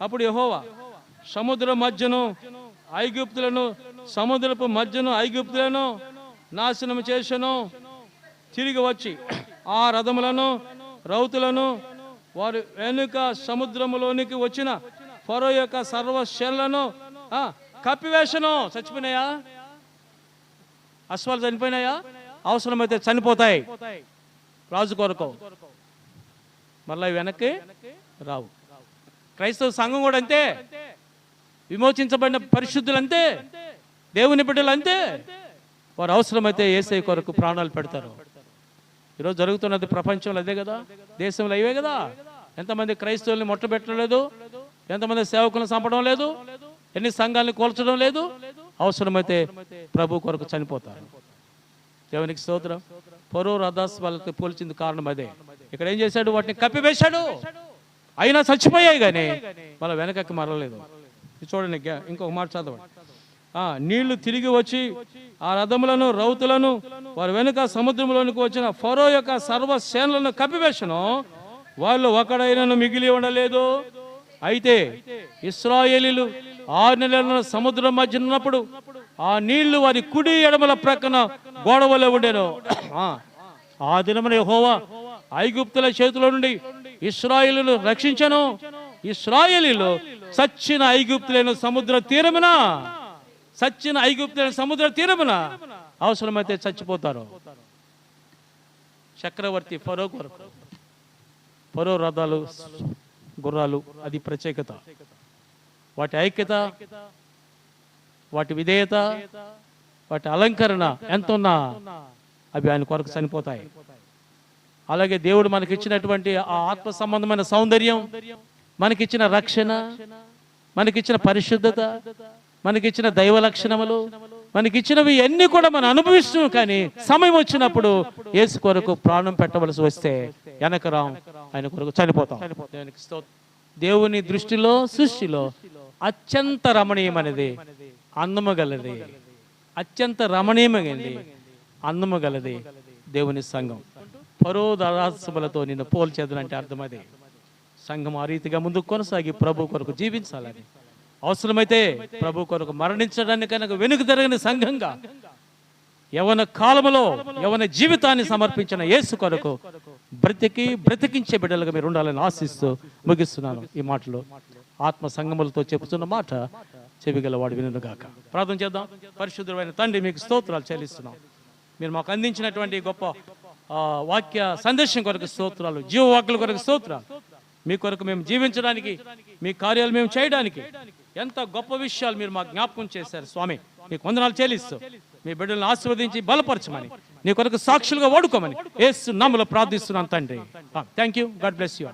అప్పుడు యెహోవా సముద్ర మధ్యను ఐగుప్తులను సముద్రపు మధ్యను ఐగుప్తులను నాశనం చేసెను. తిరిగి వచ్చి ఆ రథములను రౌతులను వారి వెనుక సముద్రములోనికి వచ్చిన ఫరో యొక్క సర్వశేలను కప్పివేసను. చచ్చిపోయినాయా? అశ్వాలు చనిపోయినాయా? అవసరమైతే చనిపోతాయి రాజు కొరకు, మళ్ళీ వెనక్కి రావు. క్రైస్తవ సంఘం కూడా అంతే, విమోచించబడిన పరిశుద్ధులు అంతే, దేవుని బిడ్డలు అంతే. వారు అవసరమైతే యేసయ్య కొరకు ప్రాణాలు పెడతారు. ఈరోజు జరుగుతున్నది ప్రపంచంలో అదే కదా, దేశంలో ఇవే కదా. ఎంతమంది క్రైస్తవుల్ని మొట్టబెట్టడం లేదు, ఎంతమంది సేవకులను చంపడం లేదు, ఎన్ని సంఘాలను కోల్చడం లేదు. అవసరమైతే ప్రభు కొరకు చనిపోతారు. దేవునికి స్తోత్రం. ఫరో రథాస్ వాళ్ళకి పోల్చింది కారణం అదే. ఇక్కడ ఏం చేశాడు? వాటిని కప్పివేశాడు, అయినా చచ్చిపోయాయి కానీ మళ్ళీ వెనకకి మరలేదు. చూడండి, ఇంకొక మాట చదవండి. నీళ్లు తిరిగి వచ్చి ఆ రథములను రౌతులను వారి వెనుక సముద్రంలోనికి వచ్చిన ఫరో యొక్క సర్వసేనలను కప్పివేసను. వాళ్ళు ఒకడైనను మిగిలి ఉండలేదు. అయితే ఇశ్రాయేలీలు 6 నెలల సముద్రం మధ్య ఉన్నప్పుడు ఆ నీళ్లు వారి కుడి ఎడమల ప్రక్కన గోడవలే ఉండేను. ఆ దినమున యెహోవా ఐగుప్తుల చేతిలో నుండి ఇశ్రాయేలును రక్షించను. ఇశ్రాయేలీలు చచ్చిన ఐగుప్తులైన సముద్ర తీరమున అవసరమైతే చచ్చిపోతారు. చక్రవర్తి ఫరో కొరకు, ఫరో రథాలు గుర్రాలు అది ప్రత్యేకత. వాటి ఐక్యత, వాటి విధేయత, వాటి అలంకరణ ఎంత ఉన్నా అవి ఆయన కొరకు చనిపోతాయి. అలాగే దేవుడు మనకిచ్చినటువంటి ఆ ఆత్మ సంబంధమైన సౌందర్యం, మనకిచ్చిన రక్షణ, మనకిచ్చిన పరిశుద్ధత, మనకిచ్చిన దైవ లక్షణములు, మనకిచ్చినవి అన్ని కూడా మనం అనుభవిస్తున్నాం. కానీ సమయం వచ్చినప్పుడు యేసు కొరకు ప్రాణం పెట్టవలసి వస్తే వెనకరాం, ఆయన కొరకు చనిపోతాం. దేవుని దృష్టిలో సృష్టిలో అత్యంత రమణీయమైనది, అందము గలది, అత్యంత రమణీయమైనది, అందము గలది దేవుని సంఘం. ఫరో దాసములతో నిన్ను పోల్చేదనంటే అర్థం అదే. సంఘం ఆ రీతిగా ముందుకు కొనసాగి ప్రభు కొరకు జీవించాలని, అవసరమైతే ప్రభు కొరకు మరణించడానికి కనుక వెనుక తిరగని సంఘంగా యవన కాలములో యవన జీవితాన్ని సమర్పించిన యేసు కొరకు బ్రతికించే బిడ్డలుగా మీరు ఉండాలని ఆశిస్తూ ముగిస్తున్నాను ఈ మాటలు. ఆత్మ సంగములతో చెబుతున్న మాట చెవిగలవాడు వినుగాక. ప్రార్థన చేద్దాం. పరిశుద్ధమైన తండ్రి, మీకు స్తోత్రాలు చెల్లిస్తున్నాం. మీరు మాకు అందించినటువంటి గొప్ప వాక్య సందేశం కొరకు స్తోత్రాలు, జీవవాక్యుల కొరకు స్తోత్రాలు. మీ కొరకు మేము జీవించడానికి, మీ కార్యాలు మేము చేయడానికి ఎంత గొప్ప విషయాలు మీరు మాకు జ్ఞాపకం చేశారు స్వామి. మీకు వందనాలు చెల్లిస్తూ మీ బిడ్డలను ఆశీర్వదించి బలపరచమని, నీ కొరకు సాక్షులుగా వాడుకోమని యేసు నామములో ప్రార్థిస్తున్నాను తండ్రి. Thank you. God bless you.